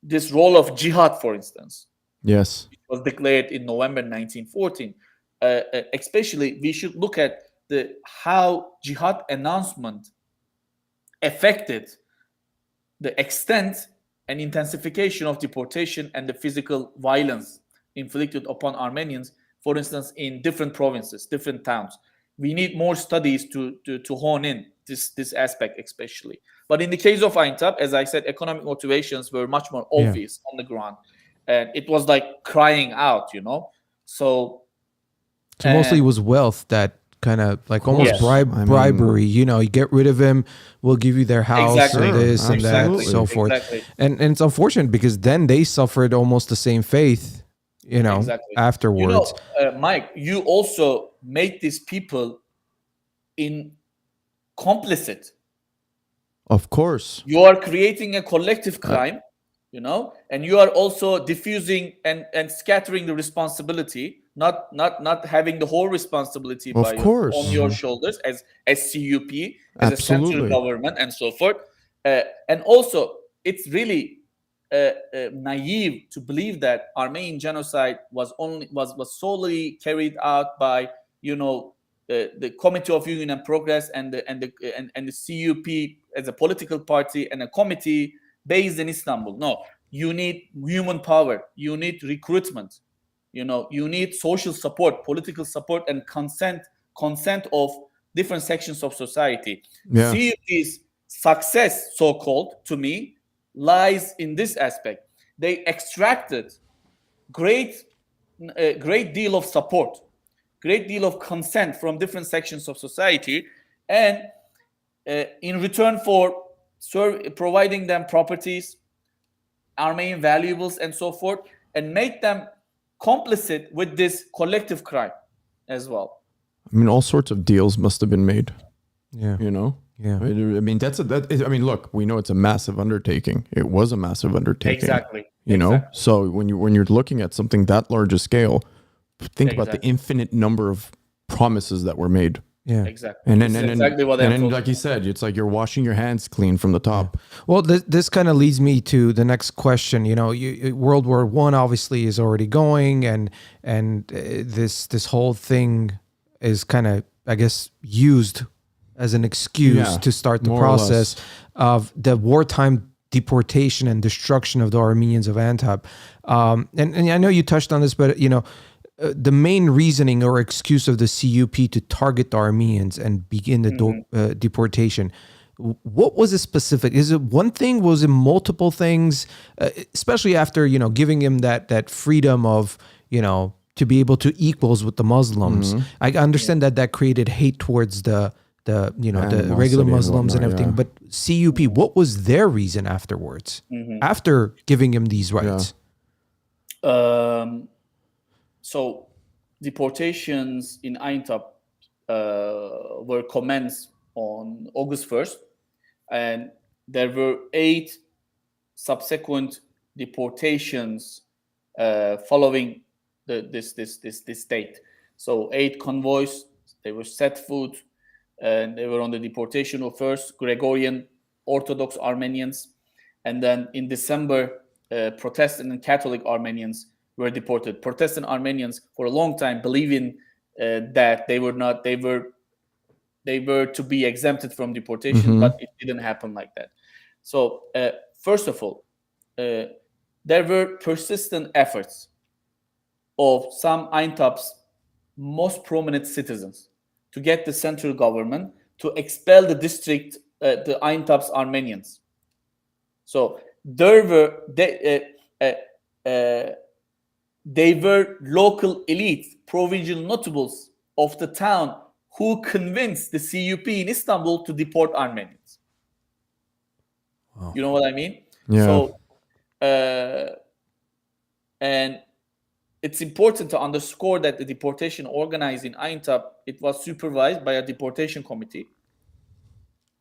this role of jihad, for instance, it was declared in November 1914. Especially, we should look at how jihad announcement affected the extent an intensification of deportation and the physical violence inflicted upon Armenians, for instance, in different provinces, different towns. We need more studies to hone in this aspect especially. But in the case of Aintab, as I said, economic motivations were much more obvious on the ground. And it was like crying out, So mostly it was wealth that kind of like almost bribery. You get rid of him, we'll give you their house and this and that and so forth. Exactly. And it's unfortunate because then they suffered almost the same fate, afterwards. Mike, you also made these people complicit. Of course. You are creating a collective crime, and you are also diffusing and scattering the responsibility, not having the whole responsibility on your shoulders as CUP, as a central government and so forth. And also, it's really naive to believe that Armenian genocide was solely carried out by the Committee of Union and Progress and the CUP as a political party and a committee based in Istanbul. No, you need human power, you need recruitment, you need social support, political support, and consent of different sections of society. CUP's success, so-called, to me, lies in this aspect. They extracted great deal of support, great deal of consent from different sections of society, and in return for providing them properties, Armenian valuables, and so forth, and make them complicit with this collective crime as well. I mean, all sorts of deals must have been made. Yeah. Yeah. I mean, look, we know it's a massive undertaking. It was a massive undertaking. Exactly. So when you're looking at something that large a scale, think about the infinite number of promises that were made. Yeah, exactly. And then, like you said, it's like you're washing your hands clean from the top. Well, this kind of leads me to the next question. World War I obviously is already going, and this whole thing is kind of, I guess, used as an excuse to start the process of the wartime deportation and destruction of the Armenians of Aintab. And I know you touched on this, but the main reasoning or excuse of the CUP to target the Armenians and begin the deportation, what was it specific? Is it one thing? Was it multiple things? Especially after giving him that freedom of to be able to equals with the Muslims. I understand that created hate towards the regular Muslims and everything. But CUP, what was their reason afterwards? After giving him these rights? So deportations in Aintab were commenced on August 1st, and there were 8 subsequent deportations following this date. So 8 convoys, they were set foot, and they were on the deportation of first Gregorian Orthodox Armenians, and then in December, Protestant and Catholic Armenians were deported. Protestant Armenians for a long time believing that they were to be exempted from deportation, but it didn't happen like that. So first of all, there were persistent efforts of some Aintab's most prominent citizens to get the central government to expel the district, the Aintab's Armenians. So there were they were local elites, provincial notables of the town who convinced the CUP in Istanbul to deport Armenians. Wow. You know what I mean? Yeah. So, and it's important to underscore that the deportation organized in Aintab, it was supervised by a deportation committee,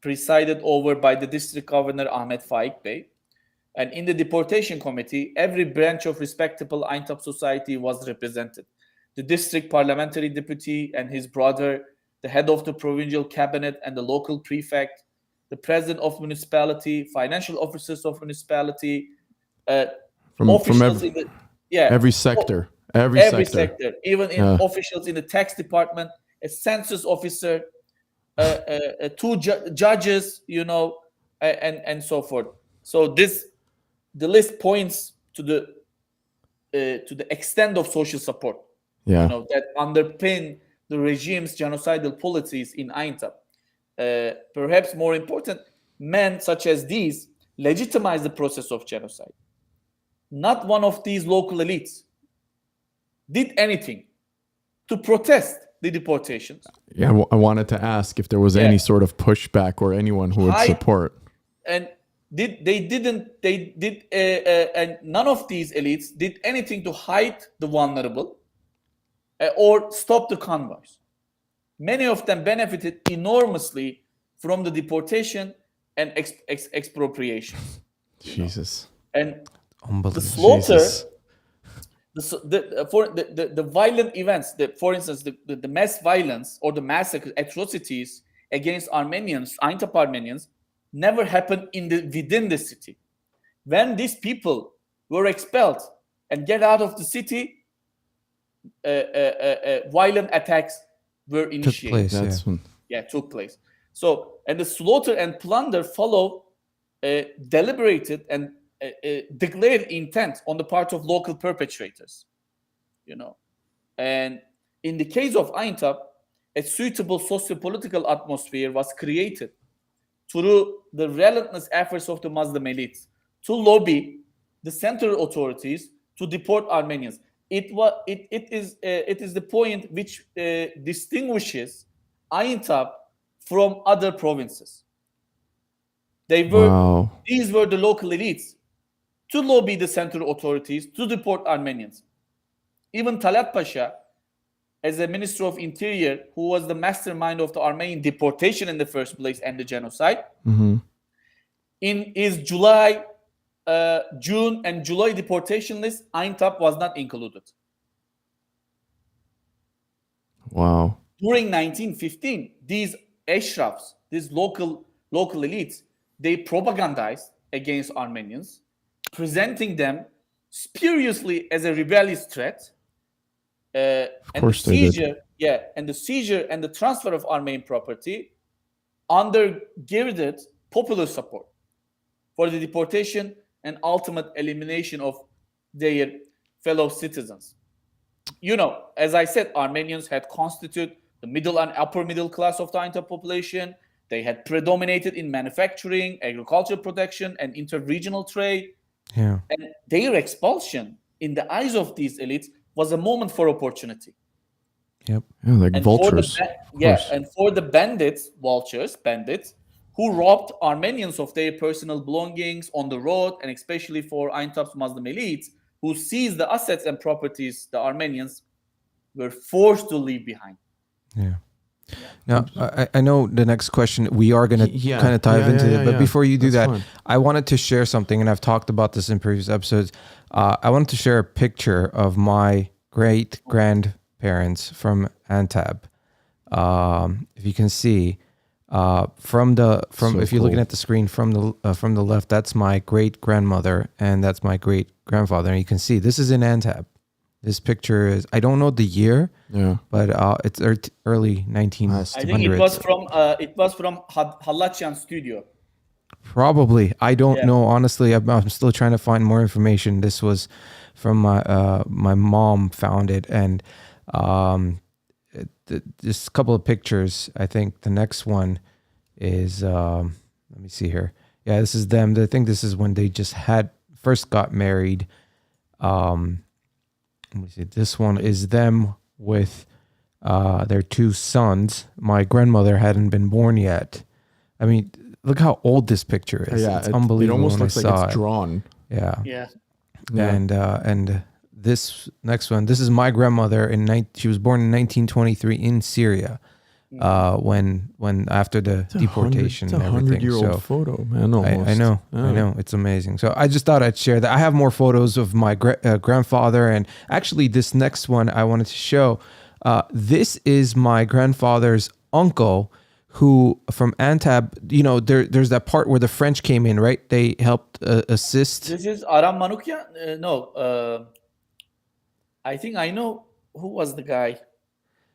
presided over by the district governor Ahmet Faik Bey. And in the deportation committee, every branch of respectable Aintab society was represented. The district parliamentary deputy and his brother, the head of the provincial cabinet and the local prefect, the president of municipality, financial officers of municipality, officials in the every sector, every sector, even in officials in the tax department, a census officer, 2 judges, and so forth. So this the list points to the extent of social support, that underpin the regime's genocidal policies in Aintab. Perhaps more important, men such as these legitimize the process of genocide. Not one of these local elites did anything to protest the deportations. Yeah, I wanted to ask if there was any sort of pushback or anyone who would support. And and none of these elites did anything to hide the vulnerable or stop the convoys. Many of them benefited enormously from the deportation and expropriations. Jesus. And the slaughter, the violent events, for instance, the mass violence or the massacre atrocities against Armenians, Aintab Armenians, never happened within the city. When these people were expelled and get out of the city, violent attacks were initiated. Took place. So, and the slaughter and plunder follow deliberated and declared intent on the part of local perpetrators. And in the case of Aintab, a suitable socio-political atmosphere was created through the relentless efforts of the Muslim elites to lobby the central authorities to deport Armenians. It is the point which distinguishes Aintab from other provinces. These were the local elites to lobby the central authorities to deport Armenians. Even Talat Pasha, as a minister of interior, who was the mastermind of the Armenian deportation in the first place and the genocide, in his June and July deportation list, Aintab was not included. Wow. During 1915, these Ashrafs, these local elites, they propagandized against Armenians, presenting them spuriously as a rebellious threat. Of course they did. And the seizure and the transfer of Armenian property undergirded popular support for the deportation and ultimate elimination of their fellow citizens. As I said, Armenians had constituted the middle and upper middle class of the Aintab population. They had predominated in manufacturing, agricultural production, and interregional trade. Yeah. And their expulsion, in the eyes of these elites, was a moment for opportunity. Yep. Yeah, like and vultures. And for the bandits, who robbed Armenians of their personal belongings on the road, and especially for Aintab's Muslim elites, who seized the assets and properties the Armenians were forced to leave behind. Yeah. Now, I know the next question, we are going to kind of dive into it, but before you do that, I wanted to share something, and I've talked about this in previous episodes. I wanted to share a picture of my great-grandparents from Aintab. If you can see, if you're looking at the screen from the left, that's my great-grandmother, and that's my great-grandfather. And you can see, this is in Aintab. This picture is, I don't know the year, but it's early 1900s. I think it was from Halachian studio. Probably. I don't know. Honestly, I'm still trying to find more information. This was from my mom found it. And just a couple of pictures. I think the next one is, let me see here. Yeah, this is them. I think this is when they just first got married. Let me see. This one is them with their two sons. My grandmother hadn't been born yet. I mean, look how old this picture is. Yeah, it's unbelievable. It almost looks like it's drawn. Yeah. And this next one, this is my grandmother. She was born in 1923 in Syria. When after the deportation and everything. It's a 100-year-old photo, man. I know. It's amazing. So I just thought I'd share that. I have more photos of my grandfather, and actually this next one I wanted to show. This is my grandfather's uncle, who from Aintab. There's that part where the French came in, right? They helped assist. This is Aram Manukyan. No, I think I know who was the guy.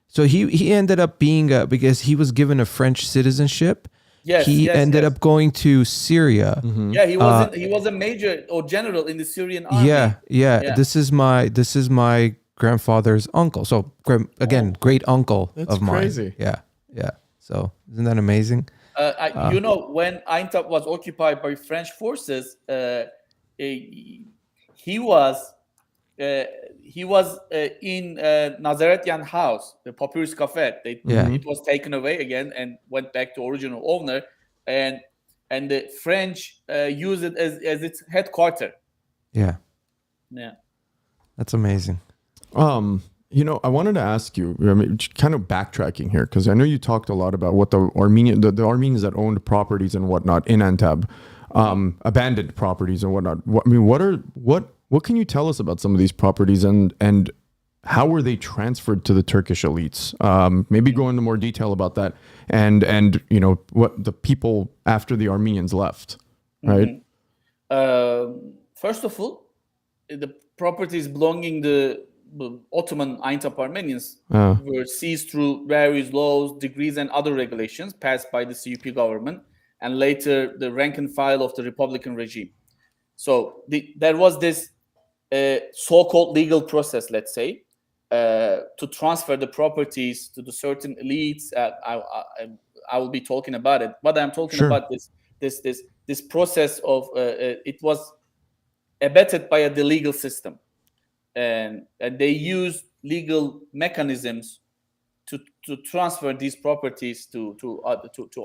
So he ended up being because he was given a French citizenship, he ended up going to Syria. Yeah, he was a major or general in the Syrian army. Yeah. This is my grandfather's uncle. So again, great uncle of mine. Crazy. Yeah. So isn't that amazing? When Aintab was occupied by French forces, he was in Nazaretian house, the Papyrus Cafe. It was taken away again and went back to original owner, and the French use it as its headquarters. Yeah. That's amazing. I wanted to ask you, kind of backtracking here, because I know you talked a lot about what the Armenians that owned properties and whatnot in Aintab, abandoned properties and whatnot. What can you tell us about some of these properties and how were they transferred to the Turkish elites? Maybe go into more detail about that and what the people after the Armenians left, right? First of all, the properties belonging to the Ottoman Aintab Armenians were seized through various laws, decrees, and other regulations passed by the CUP government, and later the rank and file of the Republican regime. So there was this so-called legal process, let's say, to transfer the properties to the certain elites. I will be talking about it. What I'm talking about this process of it was abetted by the legal system, and they used legal mechanisms to transfer these properties to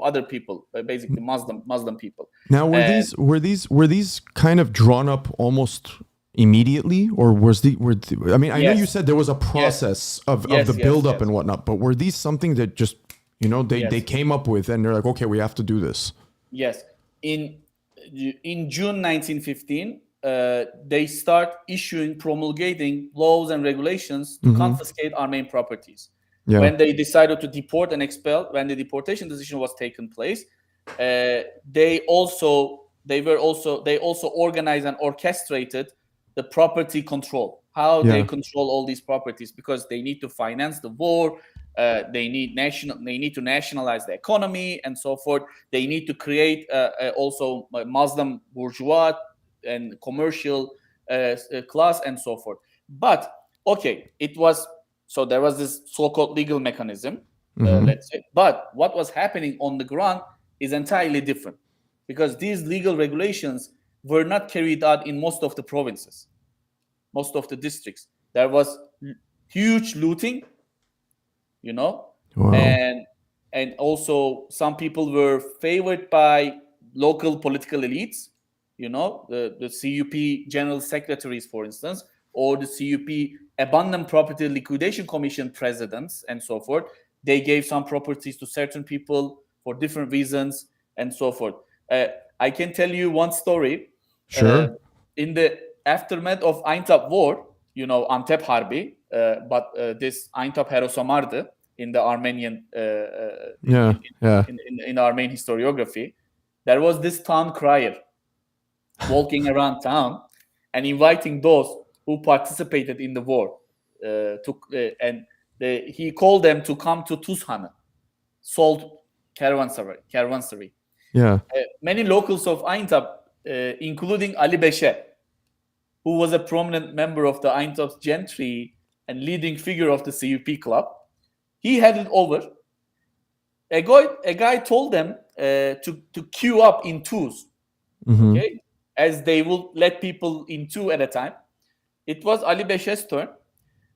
other people, basically Muslim people. Now, were these kind of drawn up almost immediately, or I know you said there was a process of the buildup and whatnot, but were these something that just they came up with and they're like, okay, we have to do this? Yes. In June 1915, they start promulgating laws and regulations to confiscate Armenian properties. When they decided to deport and expel, when the deportation decision was taken place, they also organized and orchestrated the property control. How they control all these properties, because they need to finance the war. They need to nationalize the economy and so forth. They need to create also Muslim bourgeois and commercial class and so forth. But so there was this so-called legal mechanism, let's say. But what was happening on the ground is entirely different, because these legal regulations were not carried out in most of the provinces, most of the districts. There was huge looting, Wow. and also some people were favored by local political elites, the CUP general secretaries, for instance, or the CUP abandoned property liquidation commission presidents and so forth. They gave some properties to certain people for different reasons and so forth. I can tell you one story. Sure. In the aftermath of Aintab War, Antep Harbi, but this Aintab Herosomardı in the Armenian in Armenian historiography, there was this town crier walking around town and inviting those who participated in the war. He called them to come to Tuzhanı, salt caravanserai. Many locals of Aintab, including Ali Beshe, who was a prominent member of the Aintab's gentry and leading figure of the CUP club, he headed over. A guy told them to queue up in twos, okay, as they will let people in two at a time. It was Ali Beshe's turn,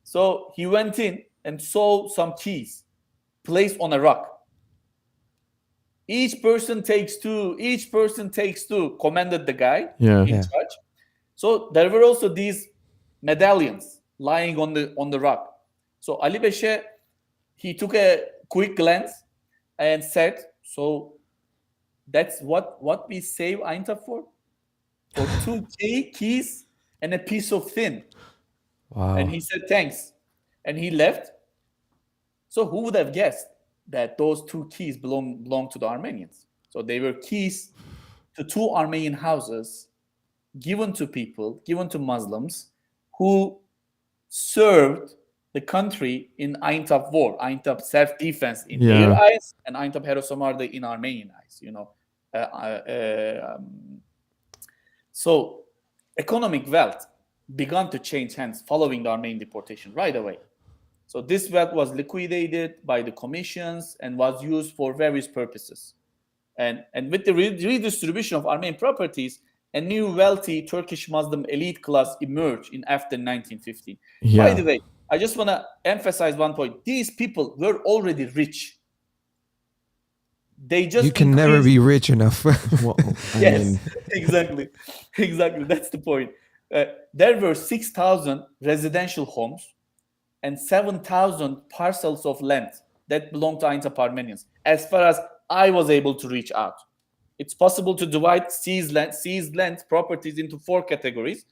so he went in and saw some keys placed on a rock. Each person takes two, commanded the guy in charge. So there were also these medallions lying on the rock. So Ali Beshe, he took a quick glance and said, "So that's what we save Aintab for 2 keys and a piece of tin." Wow. And he said, "Thanks," and he left. So who would have guessed that those 2 keys belong to the Armenians? So they were keys to 2 Armenian houses given to Muslims who served the country in Aintab war, Aintab self-defense in their eyes, and Aintab Herosner in Armenian eyes, So economic wealth began to change hands following the Armenian deportation right away. So this wealth was liquidated by the commissions and was used for various purposes. And with the redistribution of Armenian properties, a new wealthy Turkish Muslim elite class emerged after 1915. Yeah. By the way, I just want to emphasize one point. These people were already rich. They just never be rich enough. Well, yes, exactly. That's the point. There were 6,000 residential homes and 7,000 parcels of land that belonged to Aintab Armenians, as far as I was able to reach out. It's possible to divide seized land properties into 4 categories.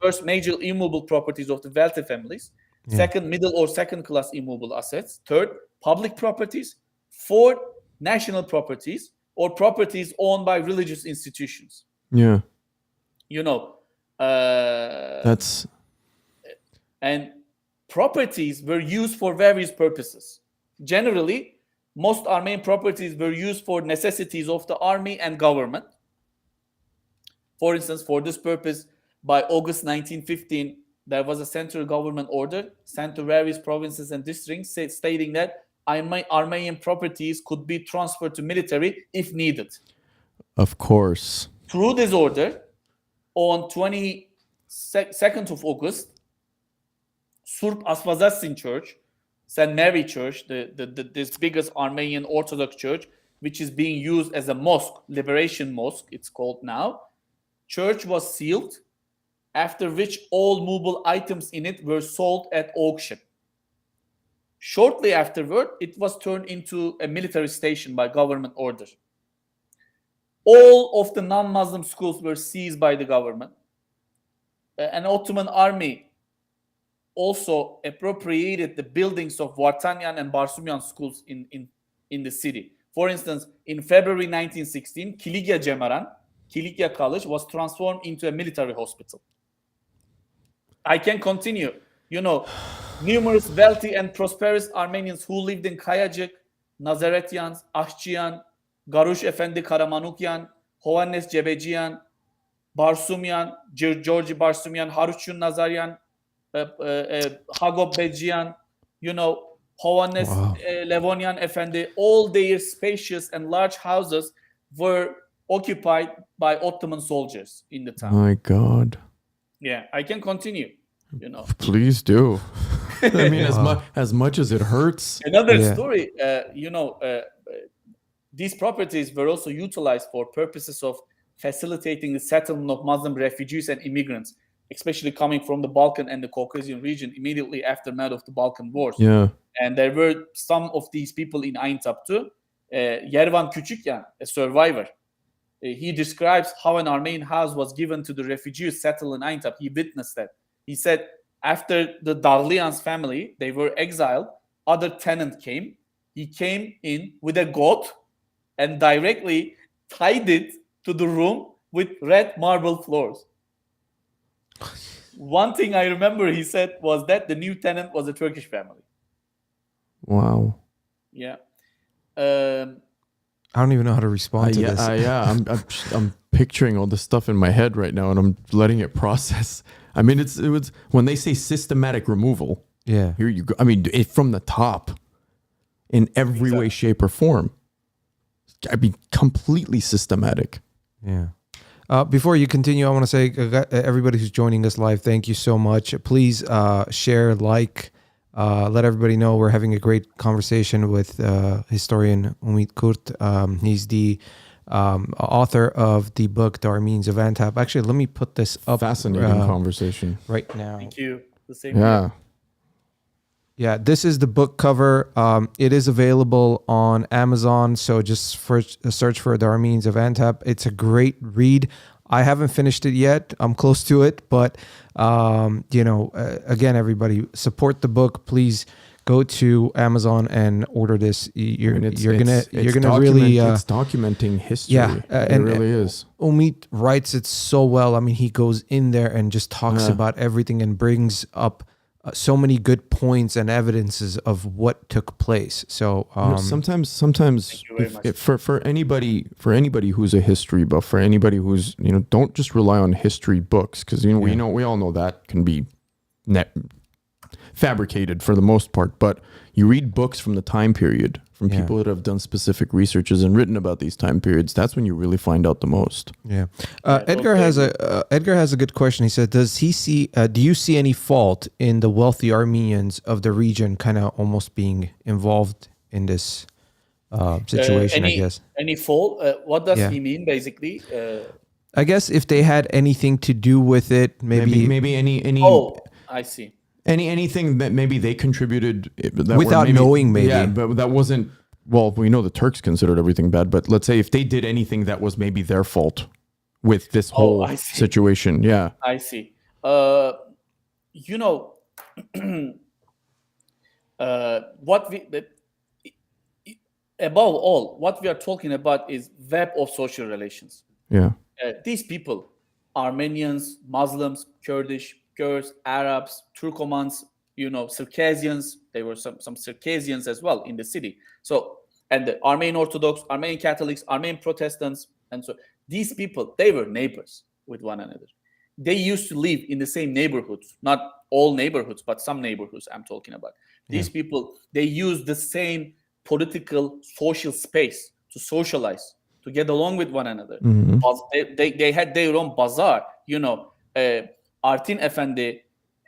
First, major immovable properties of the wealthy families. Yeah. Second, middle or second class immovable assets. Third, public properties. Fourth, national properties or properties owned by religious institutions. Yeah. That's... And properties were used for various purposes. Generally, most Armenian properties were used for necessities of the army and government. For instance, for this purpose, by August 1915, there was a central government order sent to various provinces and districts stating that Armenian properties could be transferred to military if needed. Of course. Through this order, on 22nd of August, Surp Asvazatsin Church, St. Mary Church, this biggest Armenian Orthodox church, which is being used as a mosque, Liberation Mosque, it's called now, church was sealed, after which all movable items in it were sold at auction. Shortly afterward, it was turned into a military station by government order. All of the non-Muslim schools were seized by the government. An Ottoman army also appropriated the buildings of Wartime and Barsumyan schools in the city. For instance, in February 1916, Kilikya College was transformed into a military hospital. I can continue. Numerous wealthy and prosperous Armenians who lived in Kayacik, Nazaretyans, Akhchiyan, Garush Efendi Karamanukyan, Hovannes Cebejian, Barsumyan, Georgi Barsumyan, Haruchun Nazaryan, Hagop Bejian, Hovannes Levonian Efendi, all their spacious and large houses were occupied by Ottoman soldiers in the town. My God. Yeah, I can continue. Please do. I mean, as much as it hurts. Another story. These properties were also utilized for purposes of facilitating the settlement of Muslim refugees and immigrants, especially coming from the Balkan and the Caucasian region immediately aftermath of the Balkan Wars. Yeah. And there were some of these people in Aintab too. Yervan Küçükyan, a survivor, he describes how an Armenian house was given to the refugees settled in Aintab. He witnessed that. He said after the Darlians family, they were exiled, other tenant came. He came in with a goat and directly tied it to the room with red marble floors. One thing I remember he said was that the new tenant was a Turkish family. Wow. Yeah. I don't even know how to respond to this. I'm picturing all this stuff in my head right now, and I'm letting it process. I mean, it was when they say systematic removal. Yeah. Here you go. I mean, from the top, in every way, shape, or form. I mean, completely systematic. Yeah. Before you continue, I want to say, everybody who's joining us live, thank you so much. Please share, let everybody know we're having a great conversation with historian Ümit Kurt. He's the author of the book, The Armenians of Aintab. Actually, let me put this up. Fascinating conversation. Right now. Thank you. The same way. Yeah, this is the book cover. It is available on Amazon, so just search for The Armenians of Aintab. It's a great read. I haven't finished it yet. I'm close to it, but again, everybody, support the book. Please go to Amazon and order this. You're gonna really. It's documenting history. Yeah, it really is. Ümit writes it so well. I mean, he goes in there and just talks about everything and brings up so many good points and evidences of what took place. So sometimes for anybody who's a history buff, for anybody who's, don't just rely on history books, because we all know that can be fabricated for the most part, but you read books from the time period, from people that have done specific researches and written about these time periods. That's when you really find out the most. Edgar has a good question. He said, do you see any fault in the wealthy Armenians of the region kind of almost being involved in this situation? I guess any fault. What does he mean basically? I guess if they had anything to do with it, maybe any. Oh, I see. Anything that maybe they contributed without knowing, maybe. Yeah, but that wasn't. Well, we know the Turks considered everything bad, but let's say if they did anything that was maybe their fault with this whole situation. Yeah, I see. What above all, what we are talking about is web of social relations. Yeah. These people, Armenians, Muslims, Kurdish, Kurds, Arabs, Turkomans, Circassians. There were some Circassians as well in the city. So, and the Armenian Orthodox, Armenian Catholics, Armenian Protestants, and so these people, they were neighbors with one another. They used to live in the same neighborhoods, not all neighborhoods, but some neighborhoods I'm talking about. These people, they use the same political, social space to socialize, to get along with one another. They had their own bazaar. Artin Efendi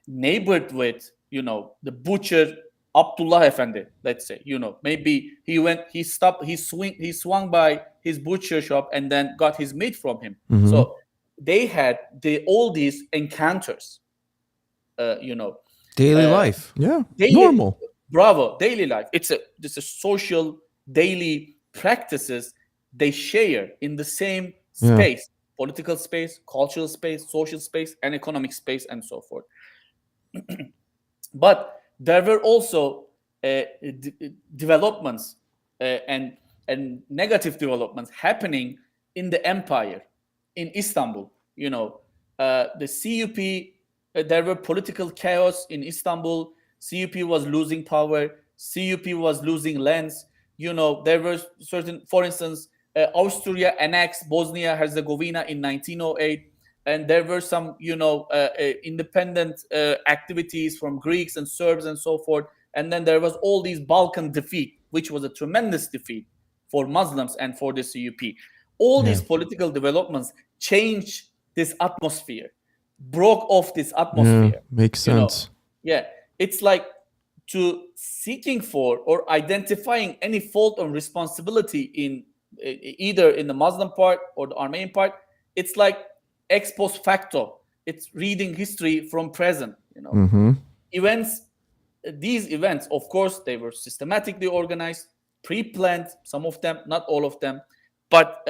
neighbored with, the butcher Abdullah Efendi, let's say, maybe he swung by his butcher shop and then got his meat from him. So they had all these encounters, daily life. Yeah. Normal. Bravo. Daily life. It's a social daily practices they share in the same space. Political space, cultural space, social space, and economic space, and so forth. But there were also developments and negative developments happening in the empire, in Istanbul. The CUP, there were political chaos in Istanbul. CUP was losing power. CUP was losing lands. There were certain, for instance, Austria annexed Bosnia-Herzegovina in 1908, and there were some, independent activities from Greeks and Serbs and so forth. And then there was all these Balkan defeat, which was a tremendous defeat for Muslims and for the CUP. All these political developments changed this atmosphere, broke off this atmosphere. Makes sense. It's like to seeking for or identifying any fault or responsibility in either in the Muslim part or the Armenian part. It's like ex post facto. It's reading history from present. These events, of course, they were systematically organized, pre-planned. Some of them, not all of them, but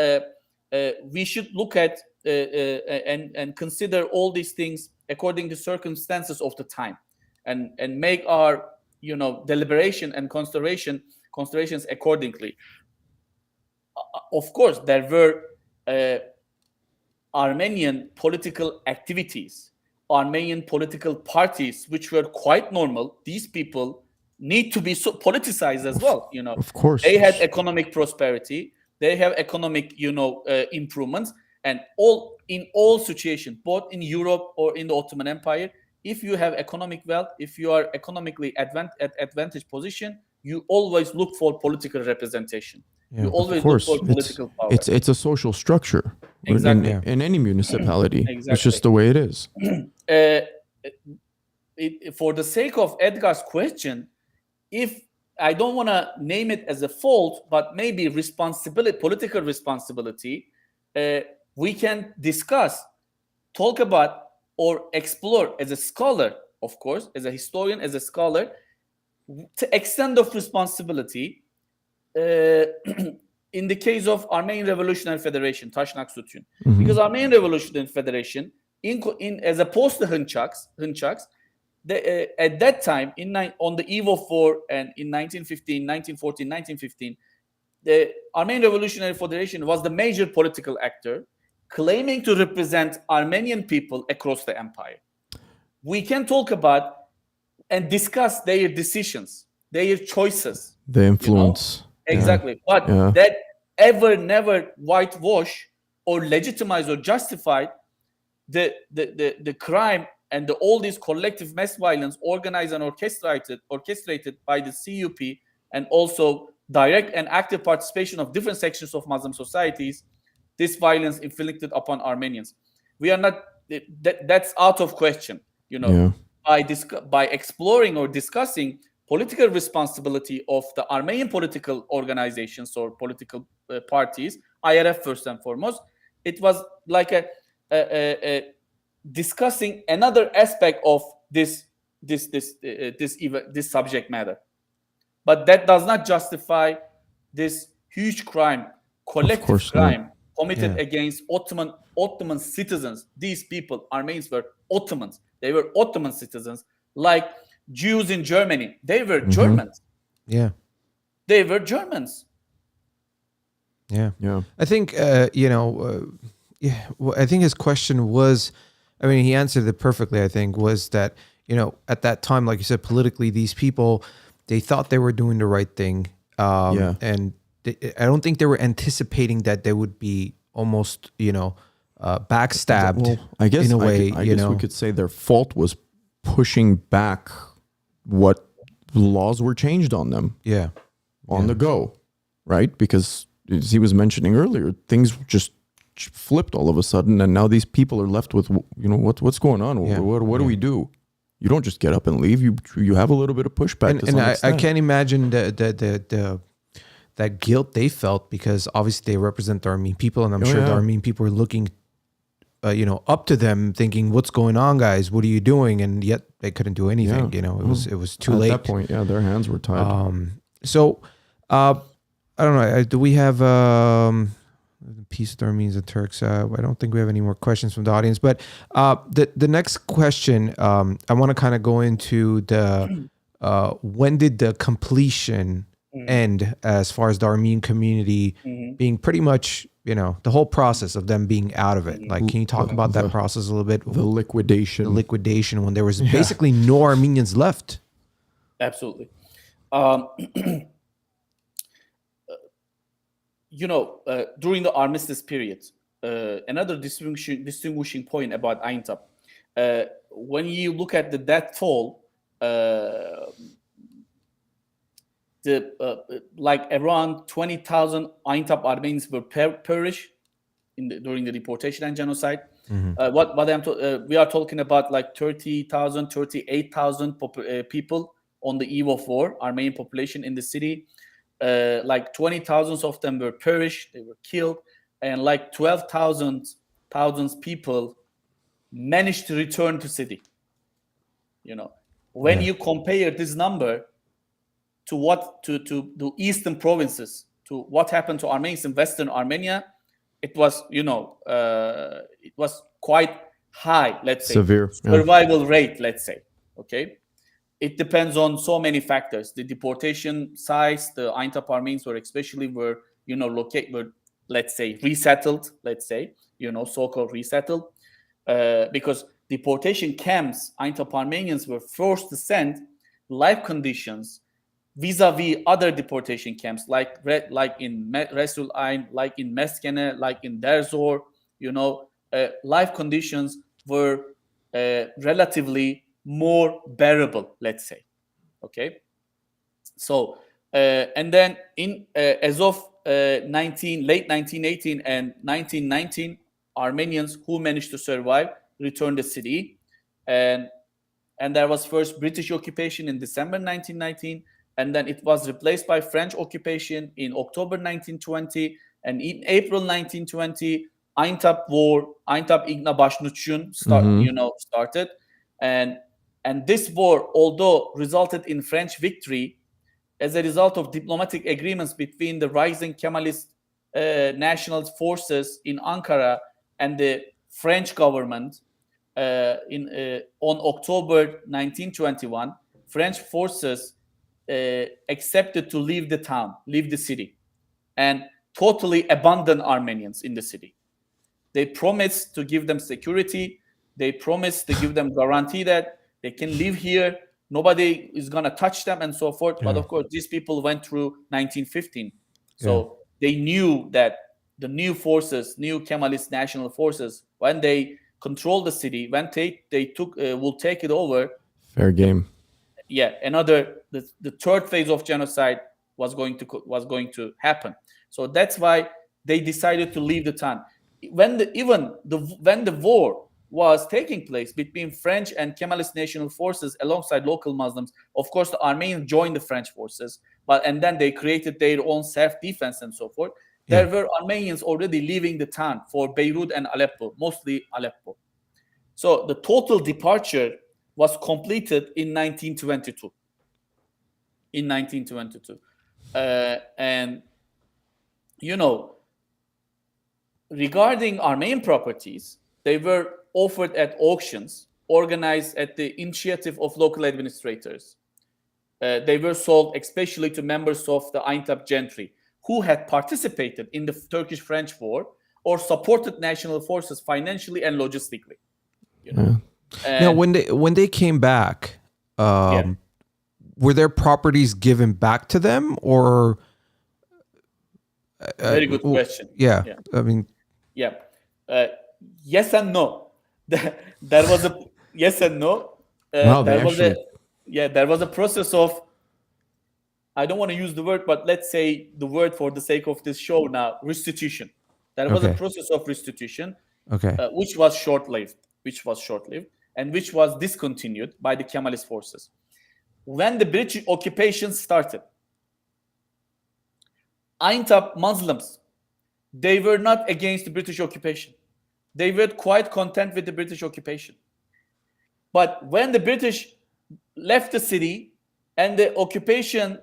we should look at and consider all these things according to circumstances of the time, and make our deliberation and considerations accordingly. Of course, there were Armenian political activities, Armenian political parties, which were quite normal. These people need to be so politicized as well. Of course, they had economic prosperity, they have economic, improvements, and in all situations, both in Europe or in the Ottoman Empire, if you have economic wealth, if you are economically at advantage position, you always look for political representation. You always look for political power. It's a social structure in any municipality. It's just the way it is. For the sake of Edgar's question, if I don't want to name it as a fault, but maybe political responsibility, we can discuss, talk about, or explore as a scholar, of course, as a historian, as a scholar, to extent of responsibility in the case of Armenian Revolutionary Federation, Tashnak Sutun. Because Armenian Revolutionary Federation, as opposed to Hınçaks, at that time, on the eve of war, and in 1915, the Armenian Revolutionary Federation was the major political actor, claiming to represent Armenian people across the empire. We can talk about and discuss their decisions, their choices. The influence. Exactly. But that ever never whitewash or legitimize or justify the crime and all these collective mass violence organized and orchestrated by the CUP, and also direct and active participation of different sections of Muslim societies, this violence inflicted upon Armenians. We are not, that's out of question, by exploring or discussing political responsibility of the Armenian political organizations or political parties, IRF first and foremost. It was like a discussing another aspect of this subject matter, but that does not justify this huge crime, collective crime committed against Ottoman citizens. These people, Armenians, were Ottomans. They were Ottoman citizens, like Jews in Germany. They were Germans. Yeah, they were Germans. Yeah. I think I think his question was, I mean, he answered it perfectly. I think was that at that time, like you said, politically, these people, they thought they were doing the right thing, and I don't think they were anticipating that they would be almost backstabbed. Well, I guess in a way, I guess we could say their fault was pushing back what laws were changed on them. On the go, right? Because as he was mentioning earlier, things just flipped all of a sudden, and now these people are left with what's going on. What do we do? You don't just get up and leave. You have a little bit of pushback. And I can't imagine that guilt they felt, because obviously they represent the Armenian people, and I'm sure the Armenian people are looking up to them, thinking, what's going on, guys? What are you doing? And yet they couldn't do anything. It was too late. At that point, their hands were tied. So I don't know. Do we have peace with Armenians and Turks? I don't think we have any more questions from the audience. But the next question, I want to kind of go into the when did the completion end, as far as the Armenian community being pretty much, the whole process of them being out of it. Like, can you talk about that process a little bit? The liquidation. The liquidation, when there was basically no Armenians left. Absolutely. During the armistice period, another distinguishing point about Aintab, when you look at the death toll, like around 20,000 Aintab Armenians were perished during the deportation and genocide. We are talking about like 30,000, 38,000 people on the eve of war, Armenian population in the city. Like 20,000 of them were perished, they were killed, and like 12,000 people managed to return to city. When you compare this number to the eastern provinces, to what happened to Armenians in Western Armenia, it was it was quite high, let's say, severe survival rate, let's say. Okay. It depends on so many factors. The deportation size, the Aintab Armenians were let's say, resettled, so-called resettled, because deportation camps, Aintab Armenians were forced to send life conditions vis-a-vis other deportation camps, like in Resul Ain, like in Meskene, like in Derzor. Life conditions were relatively more bearable, let's say. Okay. So and then as of late 1918 and 1919, Armenians who managed to survive returned the city, and there was first British occupation in December 1919, and then it was replaced by French occupation in October 1920, and in April 1920, Aintab War, Aintab İğne Başnuçun started, and this war, although resulted in French victory, as a result of diplomatic agreements between the rising Kemalist nationalist forces in Ankara and the French government, on October 1921, French forces accepted to leave the city, and totally abandon Armenians in the city. They promised to give them security. They promised to give them guarantee that they can live here Nobody is gonna touch them and so forth. But of course, these people went through 1915, so they knew that the new forces, new Kemalist national forces, when they control the city, when they took will take it over. Fair game. The third phase of genocide was going to happen. So that's why they decided to leave the town. When the war was taking place between French and Kemalist national forces alongside local Muslims, of course the Armenians joined the French forces, and then they created their own self-defense and so forth. There were Armenians already leaving the town for Beirut and Aleppo, mostly Aleppo. So the total departure was completed in 1922. And regarding Armenian properties, they were offered at auctions organized at the initiative of local administrators. They were sold especially to members of the Aintab gentry who had participated in the Turkish-French War or supported national forces financially and logistically. Now, when they came back, were their properties given back to them, or? Very good question. I mean, yes and no. There was a yes and no. There was a process of, I don't want to use the word, but let's say the word for the sake of this show now, restitution. There was a process of restitution, which was short-lived, and which was discontinued by the Kemalist forces. When the British occupation started, Aintab Muslims, they were not against the British occupation. They were quite content with the British occupation. But when the British left the city and the occupation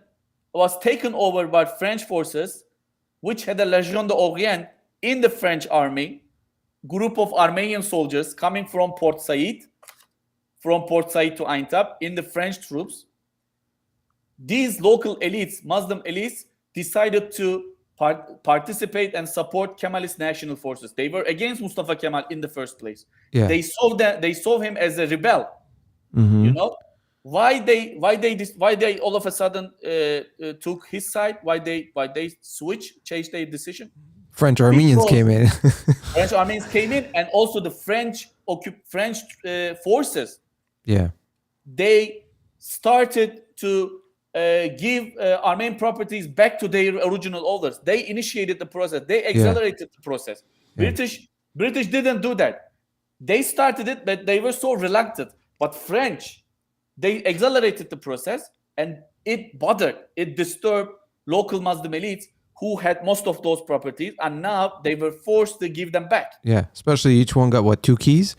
was taken over by French forces, which had a Légion d'Orient in the French army, group of Armenian soldiers coming from Port Said to Aintab in the French troops, these local elites, Muslim elites, decided to participate and support Kemalist national forces. They were against Mustafa Kemal in the first place. They saw him as a rebel. Why they all of a sudden took his side? Why they changed their decision? French Armenians came in. French Armenians came in, and also the French forces. They started to give Armenian properties back to their original owners. They initiated the process. They accelerated the process. British didn't do that. They started it, but they were so reluctant. But French, they accelerated the process, and it disturbed local Muslim elites who had most of those properties, and now they were forced to give them back. Especially each one got 2 keys?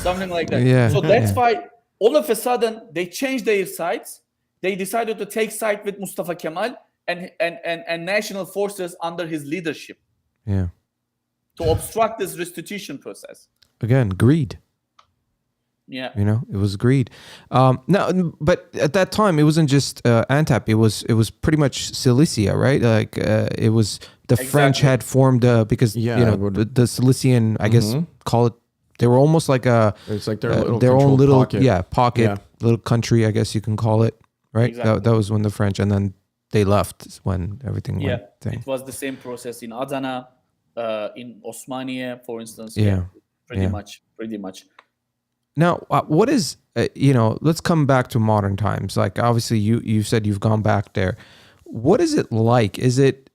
Something like that. So that's why all of a sudden they changed their sides. They decided to take side with Mustafa Kemal and national forces under his leadership. To obstruct this restitution process. Again, greed. It was greed. No, but at that time it wasn't just Aintab. It was pretty much Cilicia, right? Like it was the French had formed because the Cilician, I guess, call it. They were almost like it's like their own little pocket, little country, I guess you can call it, right? Exactly. That was when the French, and then they left when everything went. It was the same process in Adana, in Osmaniye, for instance. Pretty much. Now, what is, let's come back to modern times. Like, obviously, you said you've gone back there. What is it like? Is it,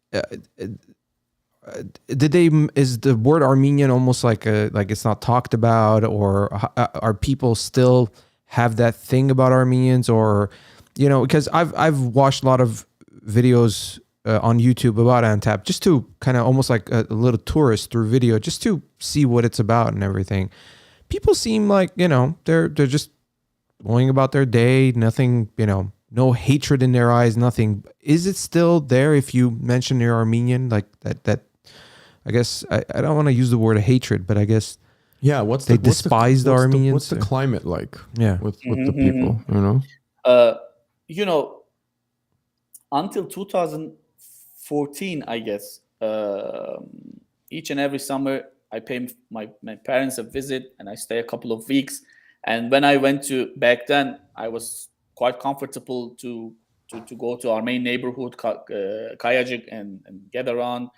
is the word Armenian almost like it's not talked about, or are people still have that thing about Armenians, or, because I've watched a lot of videos on YouTube about Aintab, just to kind of almost like a little tourist through video, just to see what it's about and everything. People seem like, they're just going about their day, nothing, no hatred in their eyes, nothing. Is it still there if you mention you're Armenian? Like that I guess, I don't want to use the word hatred, but I guess they despise the Armenians. What's the climate like with the people, Until 2014, I guess, each and every summer, I pay my parents a visit and I stay a couple of weeks. And when I went to back then, I was quite comfortable to go to our main neighborhood, Kayacık, and get around,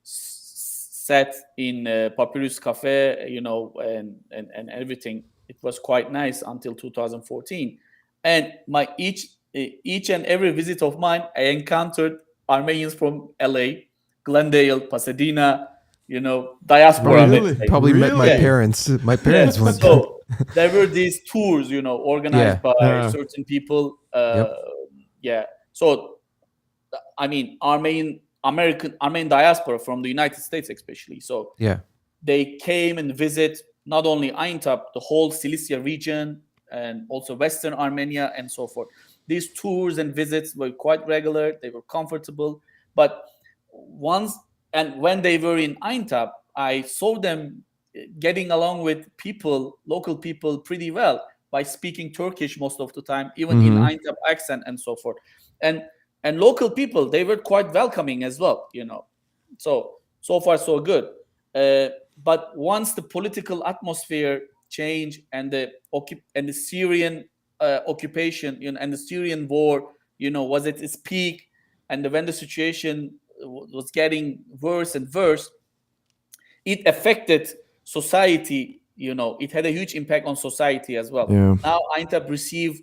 sat in Papyrus Cafe, and everything. It was quite nice until 2014. And my each and every visit of mine, I encountered Armenians from LA, Glendale, Pasadena, diaspora. Really? Probably met my Yeah. parents. My parents went. So there were these tours, organized by certain people. Yep. Yeah. So, I mean, Armenian diaspora from the United States, especially. So Yeah. they came and visit not only Aintab, the whole Cilicia region, and also Western Armenia and so forth. These tours and visits were quite regular. They were comfortable. But when they were in Aintab, I saw them getting along with local people pretty well by speaking Turkish most of the time, even in Aintab accent and so forth. And local people, they were quite welcoming as well, So far, so good. But once the political atmosphere changed and the Syrian occupation, and the Syrian war, was at its peak, and when the situation was getting worse and worse, it affected society. It had a huge impact on society as well. Yeah. Now Aintab received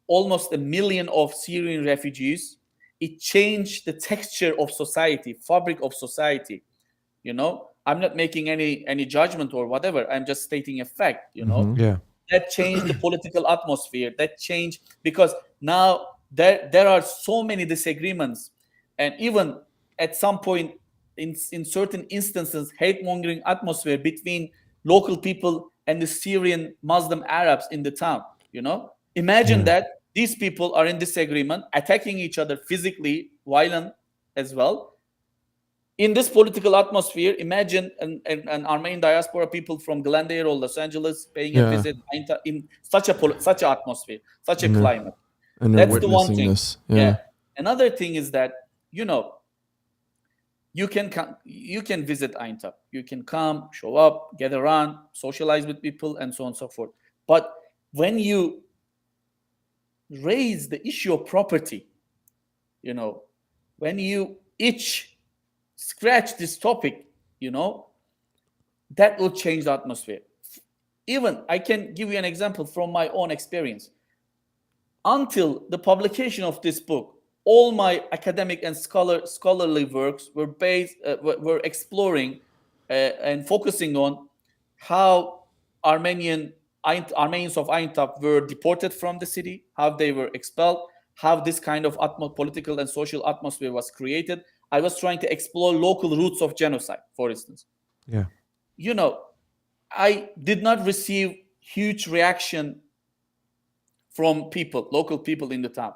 almost 1 million of Syrian refugees. It changed the texture of society, fabric of society. I'm not making any judgment or whatever. I'm just stating a fact. Yeah. That changed the political atmosphere. That changed because now there are so many disagreements, and even at some point in certain instances, hate-mongering atmosphere between local people and the Syrian Muslim Arabs in the town. Imagine that these people are in disagreement, attacking each other physically, violent as well. In this political atmosphere, imagine an Armenian diaspora people from Glendale or Los Angeles paying a visit in such an atmosphere, such a climate. And that's the one thing. This. Yeah. Another thing is that you can visit Aintab. You can come, show up, get around, socialize with people, and so on and so forth. But when you raise the issue of property, when you scratch this topic, that will change the atmosphere. Even I can give you an example from my own experience. Until the publication of this book, all my academic and scholarly works were exploring and focusing on how Armenians of Aintab were deported from the city, how they were expelled, how this kind of political and social atmosphere was created. I was trying to explore local roots of genocide, for instance. Yeah. I did not receive huge reaction from local people in the town.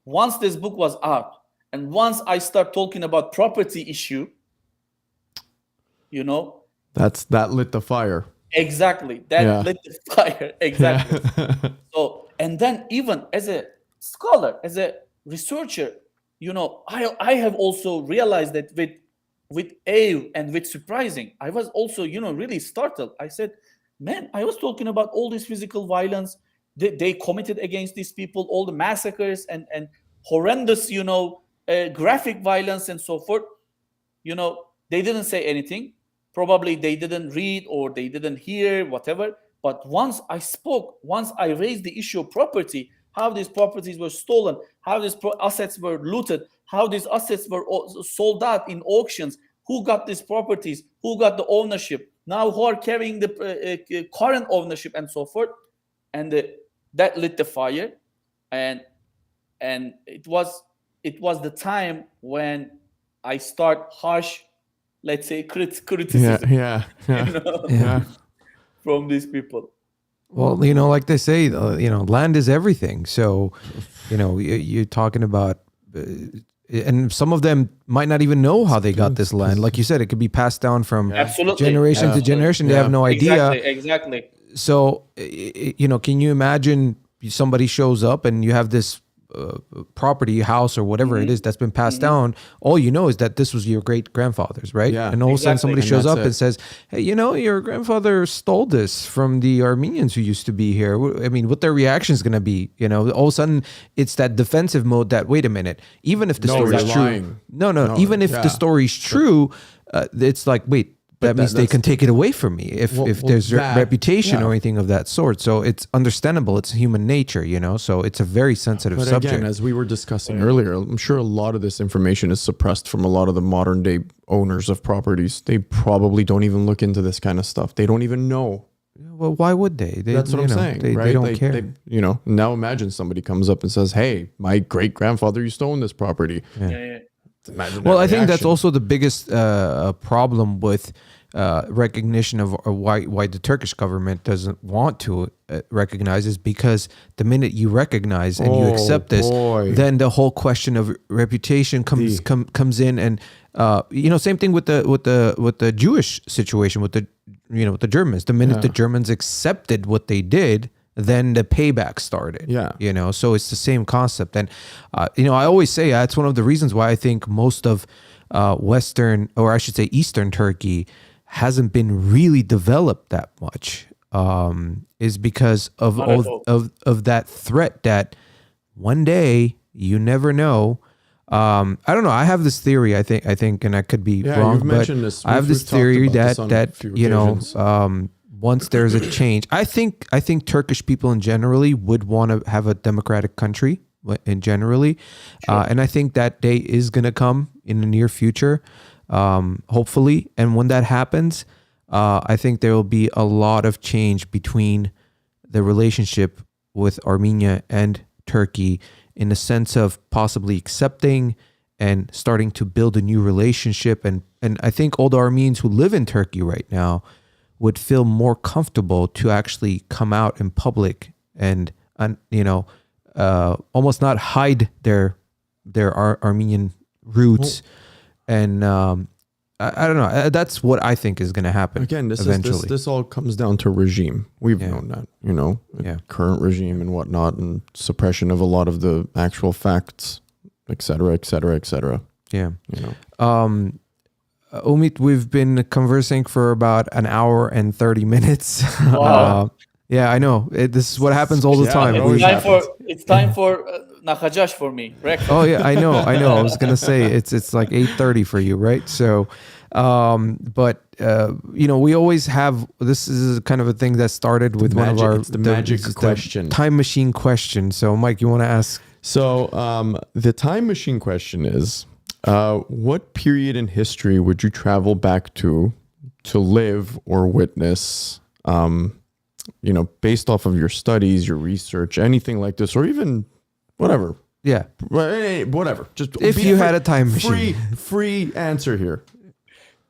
Once this book was out, and once I start talking about property issue, that lit the fire. Exactly. That lit the fire. Exactly. Yeah. So, and then even as a scholar, as a researcher, I have also realized that with awe and with surprising, I was also, really startled. I said, man, I was talking about all this physical violence they committed against these people, all the massacres and horrendous, graphic violence and so forth. They didn't say anything. Probably they didn't read or they didn't hear, whatever. But once I raised the issue of property, how these properties were stolen, how these assets were looted, how these assets were sold out in auctions, who got these properties, who got the ownership, now who are carrying the current ownership and so forth. And that lit the fire. And it was the time when I start harsh, let's say, criticism from these people. Well, like they say, land is everything. So, you're talking about, and some of them might not even know how they got this land. Like you said, it could be passed down from generation to generation. They have no idea. Exactly. So, can you imagine somebody shows up and you have this property, house, or whatever it is that's been passed down, all you know is that this was your great grandfather's, right? Yeah, and all of a sudden somebody shows up it. and says, hey, you know, your grandfather stole this from the Armenians who used to be here. I mean, what their reaction is going to be, you know, all of a sudden it's that defensive mode that, wait a minute, even if the story is true, lying. no, even if the story's true, it's like, wait, that means they can take it away from me if there's reputation or anything of that sort. So it's understandable. It's human nature, you know, so it's a very sensitive subject. Again, as we were discussing earlier, I'm sure a lot of this information is suppressed from a lot of the modern day owners of properties. They probably don't even look into this kind of stuff. They don't even know. Well, why would they? That's what I'm saying, right? They don't care. You know, now imagine somebody comes up and says, hey, my great grandfather used to own this property. Well, I think that's also the biggest problem with recognition of why the Turkish government doesn't want to recognize is because the minute you recognize and you accept this, then the whole question of reputation comes in, and you know, same thing with the Jewish situation with the Germans. The minute the Germans accepted what they did, then the payback started. Yeah. You know, so it's the same concept. And, you know, I always say that's one of the reasons why I think most of Western, or I should say Eastern Turkey, hasn't been really developed that much, is because of that threat that one day, you never know. I don't know. I have this theory. I think, and I could be wrong, but I have this theory that you know, once there's a change, I think Turkish people in generally would want to have a democratic country in generally, and I think that day is going to come in the near future, hopefully. And when that happens, I think there will be a lot of change between the relationship with Armenia and Turkey, in the sense of possibly accepting and starting to build a new relationship. And I think all the Armenians who live in Turkey right now would feel more comfortable to actually come out in public and you know, almost not hide their Armenian roots. And I don't know. That's what I think is going to happen. Again, eventually. This all comes down to regime. We've known that, you know, current regime and whatnot, and suppression of a lot of the actual facts, et cetera, et cetera, et cetera. Yeah. You know. Ümit, we've been conversing for about an hour and 30 minutes. Wow. Yeah, I know. This is what happens all the time. It's time for Nakhajash for me. Breakfast. Oh yeah, I know. I was gonna say it's like 8:30 for you, right? So, but you know, we always have. This is kind of a thing that started with one of our the magic question, time machine question. So, Mike, you want to ask? So, the time machine question is, what period in history would you travel back to live or witness? You know, based off of your studies, your research, anything like this, or even whatever. Yeah. Whatever. Just if you had a time machine. Free answer here.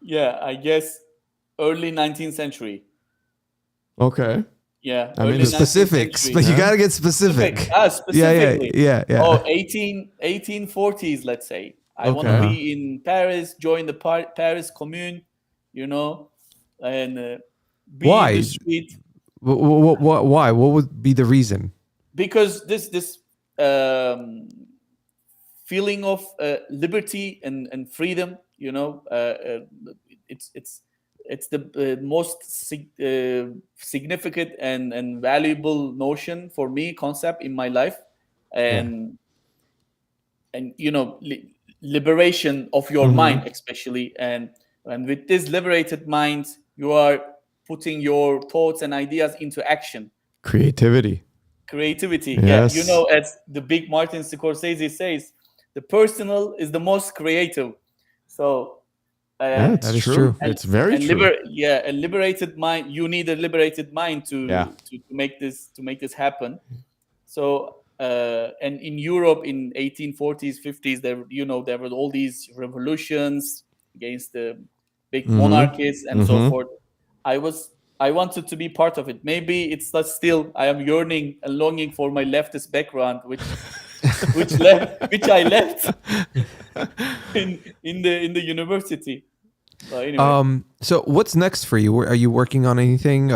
Yeah, I guess early 19th century. Okay. Yeah. I mean, the specifics, but you got to get specific. Specifically. Yeah. Oh, 1840s, let's say. I want to be in Paris, join the Paris Commune, you know, and be in the street. Why? What would be the reason? Because this feeling of liberty and freedom, you know, it's the most significant and valuable notion for me, concept in my life, and you know, liberation of your mind, especially, and with this liberated mind, you are putting your thoughts and ideas into action. Creativity. Yeah, Yes. you know, as the big Martin Scorsese says, the personal is the most creative. So that is true. It's very true. A liberated mind. You need a liberated mind to make this happen. So and in Europe in 1840s, 50s, there were all these revolutions against the big monarchies and so forth. I wanted to be part of it. Maybe it's not still. I am yearning and longing for my leftist background, which I left in the university. Anyway. So what's next for you? Are you working on anything?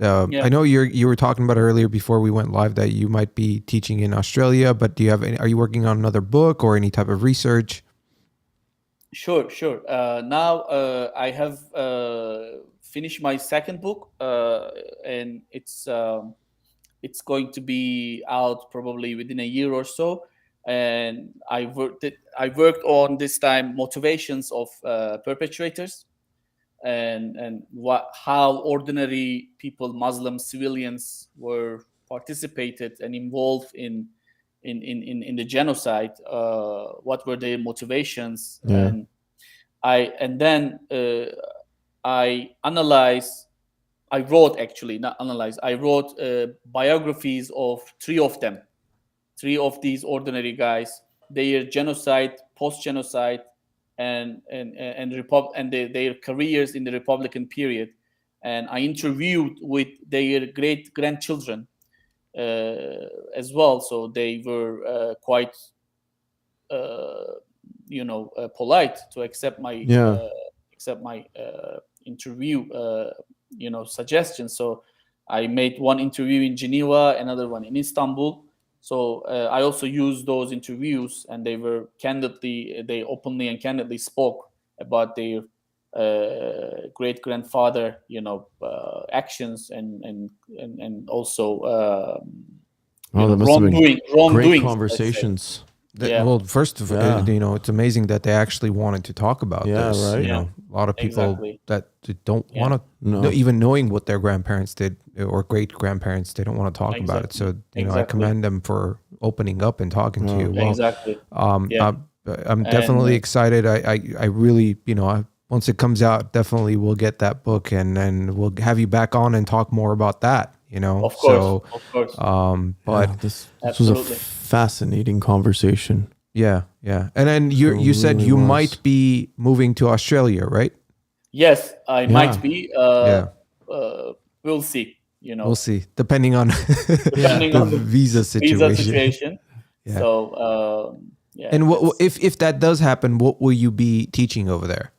I know you were talking about earlier before we went live that you might be teaching in Australia, but are you working on another book or any type of research? Sure. Now I have finished my second book, and it's going to be out probably within a year or so. And I worked on this time motivations of perpetrators, and how ordinary people, Muslim civilians, were participated and involved in the genocide. What were their motivations? And then I analyzed. I wrote, actually, not analyzed. I wrote biographies of three of them, three of these ordinary guys, their genocide, post-genocide, and their careers in the Republican period. And I interviewed with their great grandchildren as well. So they were quite, polite to accept my interview, suggestions. So I made one interview in Geneva, another one in Istanbul. So I also used those interviews, and they openly and candidly spoke about their great grandfather, actions and also wrongdoing. Great conversations. Well, first of all, it's amazing that they actually wanted to talk about this. Right. A lot of people that don't want to, even knowing what their grandparents did or great grandparents, they don't want to talk about it. So, I commend them for opening up and talking to you. Well, I'm definitely excited. I really, once it comes out, definitely we'll get that book and we'll have you back on and talk more about that. Of course. But this was a fascinating conversation. Yeah. And then you said you might be moving to Australia, right? Yes, I might be. We'll see. We'll see, depending on the visa situation. Yeah. So and if that does happen, what will you be teaching over there?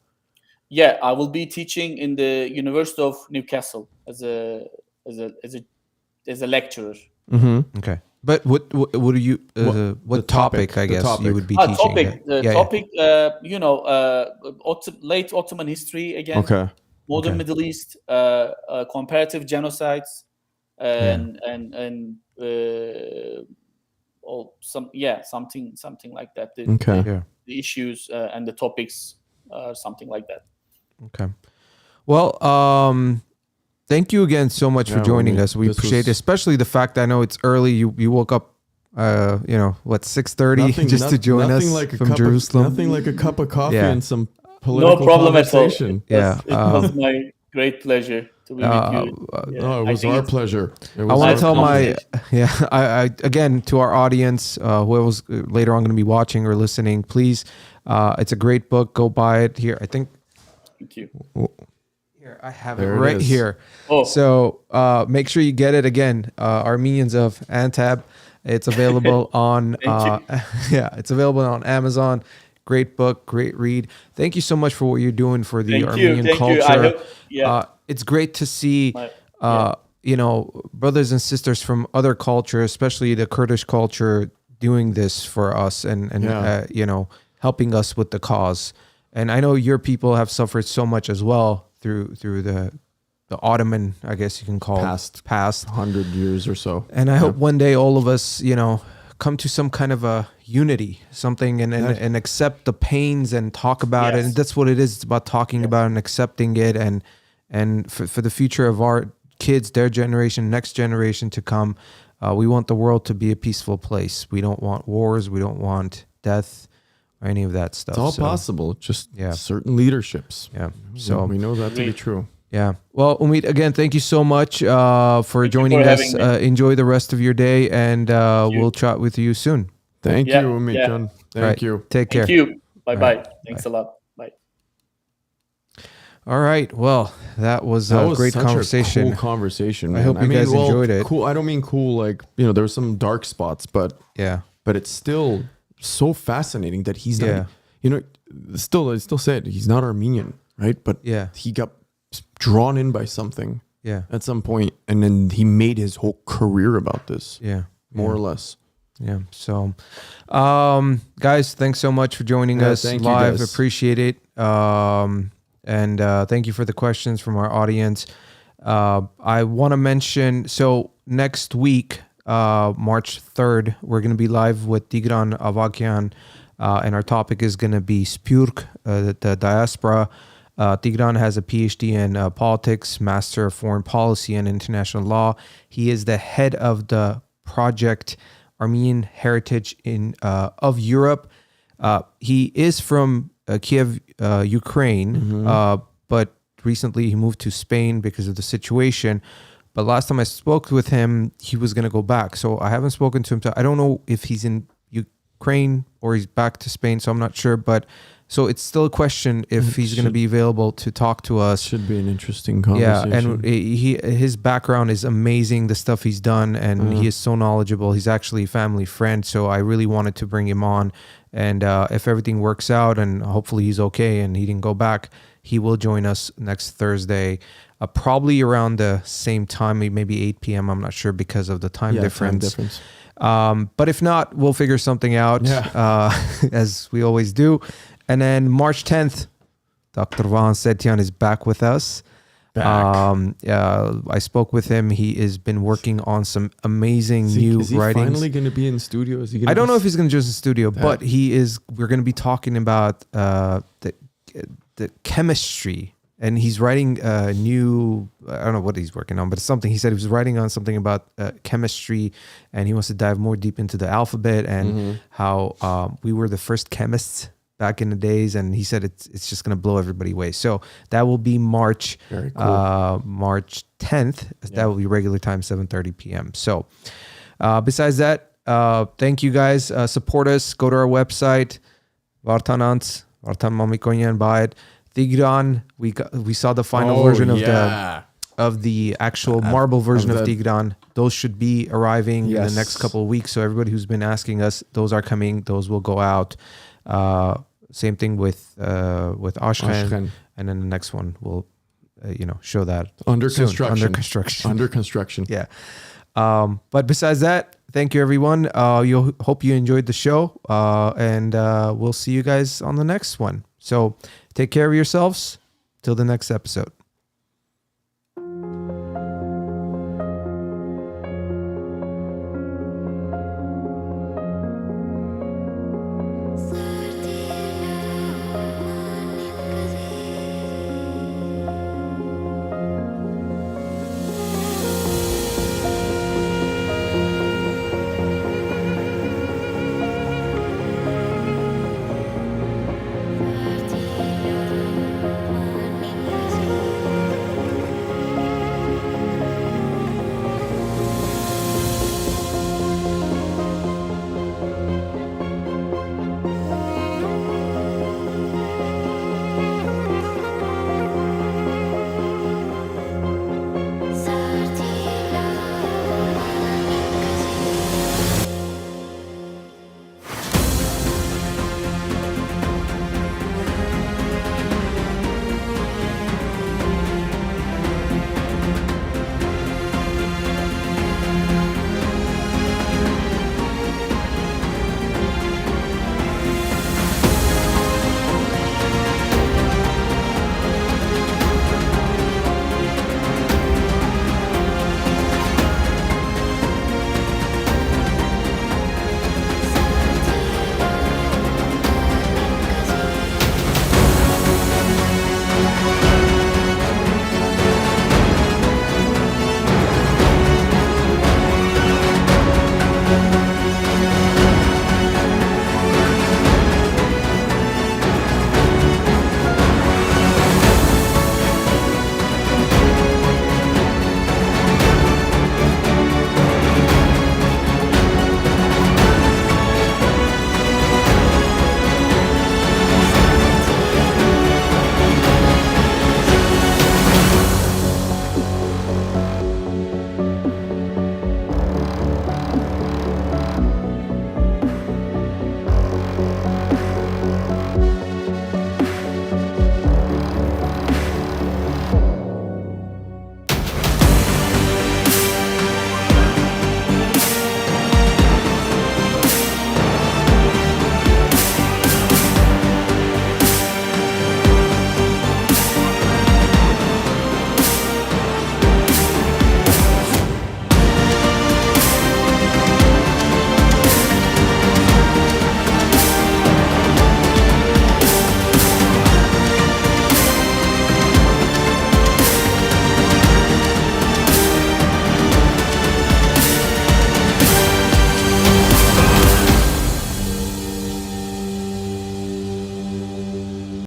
Yeah, I will be teaching in the University of Newcastle as a lecturer. Mm-hmm. Okay, but what do you what topic I guess you would be teaching? Late Ottoman history again. Okay. Modern Middle East, comparative genocides, something like that. The issues and the topics, something like that. Okay. Well, thank you again so much for joining us. We appreciate it, especially the fact I know it's early. You woke up, 6:30 just to join us from Jerusalem. Nothing like a cup of coffee and some political no problem conversation. At all. It was my great pleasure to be with you. It was our pleasure. I want to tell I again to our audience, whoever's later on going to be watching or listening, please, it's a great book. Go buy it here. I think. Thank you. Here, I have it right here. So make sure you get it again. Armenians of Aintab. It's available on it's available on Amazon. Great book, great read. Thank you so much for what you're doing for the Armenian culture. It's great to see brothers and sisters from other cultures, especially the Kurdish culture, doing this for us and helping us with the cause. And I know your people have suffered so much as well through the Ottoman, I guess you can call past 100 years or so. And I hope one day all of us, come to some kind of a unity, something, and accept the pains and talk about it. And that's what it is. It's about talking about and accepting it, and for the future of our kids, their generation, next generation to come. We want the world to be a peaceful place. We don't want wars. We don't want death or any of that stuff. It's all possible. Just certain leaderships. Yeah. So we know that to be true. Yeah. Well, Ümit, again, thank you so much for joining us. Enjoy the rest of your day, and we'll chat with you soon. Thank you, Ümit Can. Thank you. Take care. Thank you. Bye-bye. Thanks a lot. Bye. All right. Well, that was a great conversation. Cool conversation, man. I hope you guys enjoyed it. Cool. I don't mean cool like, there were some dark spots, but it's still so fascinating that he's not, I still said he's not Armenian, right? But he got drawn in by something Yeah. at some point, and then he made his whole career about this. Yeah. More or less. Yeah. So, guys, thanks so much for joining us thank you, live. guys. Appreciate it. And thank you for the questions from our audience. I want to mention, so next week, March 3rd, we're going to be live with Tigran Avakian, and our topic is going to be Spurk, the diaspora. Tigran has a PhD in politics, Master of Foreign Policy and International Law. He is the head of the project Armenian Heritage of Europe. He is from Kiev, Ukraine, but recently he moved to Spain because of the situation. But last time I spoke with him, he was going to go back. So I haven't spoken to him. I don't know if he's in Ukraine or he's back to Spain, so I'm not sure. But so it's still a question if he's going to be available to talk to us. Should be an interesting conversation. Yeah, and his background is amazing, the stuff he's done, and he is so knowledgeable. He's actually a family friend, so I really wanted to bring him on. And if everything works out, and hopefully he's okay and he didn't go back, he will join us next Thursday, probably around the same time, maybe 8 p.m. I'm not sure because of the time difference. But if not, we'll figure something out, as we always do. And then March 10th, Dr. Vahan Setyan is back with us. I spoke with him. He has been working on some amazing new is he writings. Finally going to be in studio? Is he gonna I don't know if he's going to join the studio, but he is. We're going to be talking about the chemistry, and he's writing a new. I don't know what he's working on, but it's something. He said he was writing on something about chemistry, and he wants to dive more deep into the alphabet and how we were the first chemists back in the days, and he said it's just going to blow everybody away. So that will be March 10th. That will be regular time, 7:30 p.m. So besides that, thank you guys. Support us. Go to our website, Vartanant, Vartan Mamikonyan, buy it. Tigran, we saw the final version of the actual marble version of Tigran. Those should be arriving in the next couple of weeks. So everybody who's been asking us, those are coming. Those will go out. Same thing with Ashken, and then the next one will, show that under soon. construction. Under construction. Yeah. But besides that, thank you everyone. Hope you enjoyed the show, and we'll see you guys on the next one. So take care of yourselves till the next episode.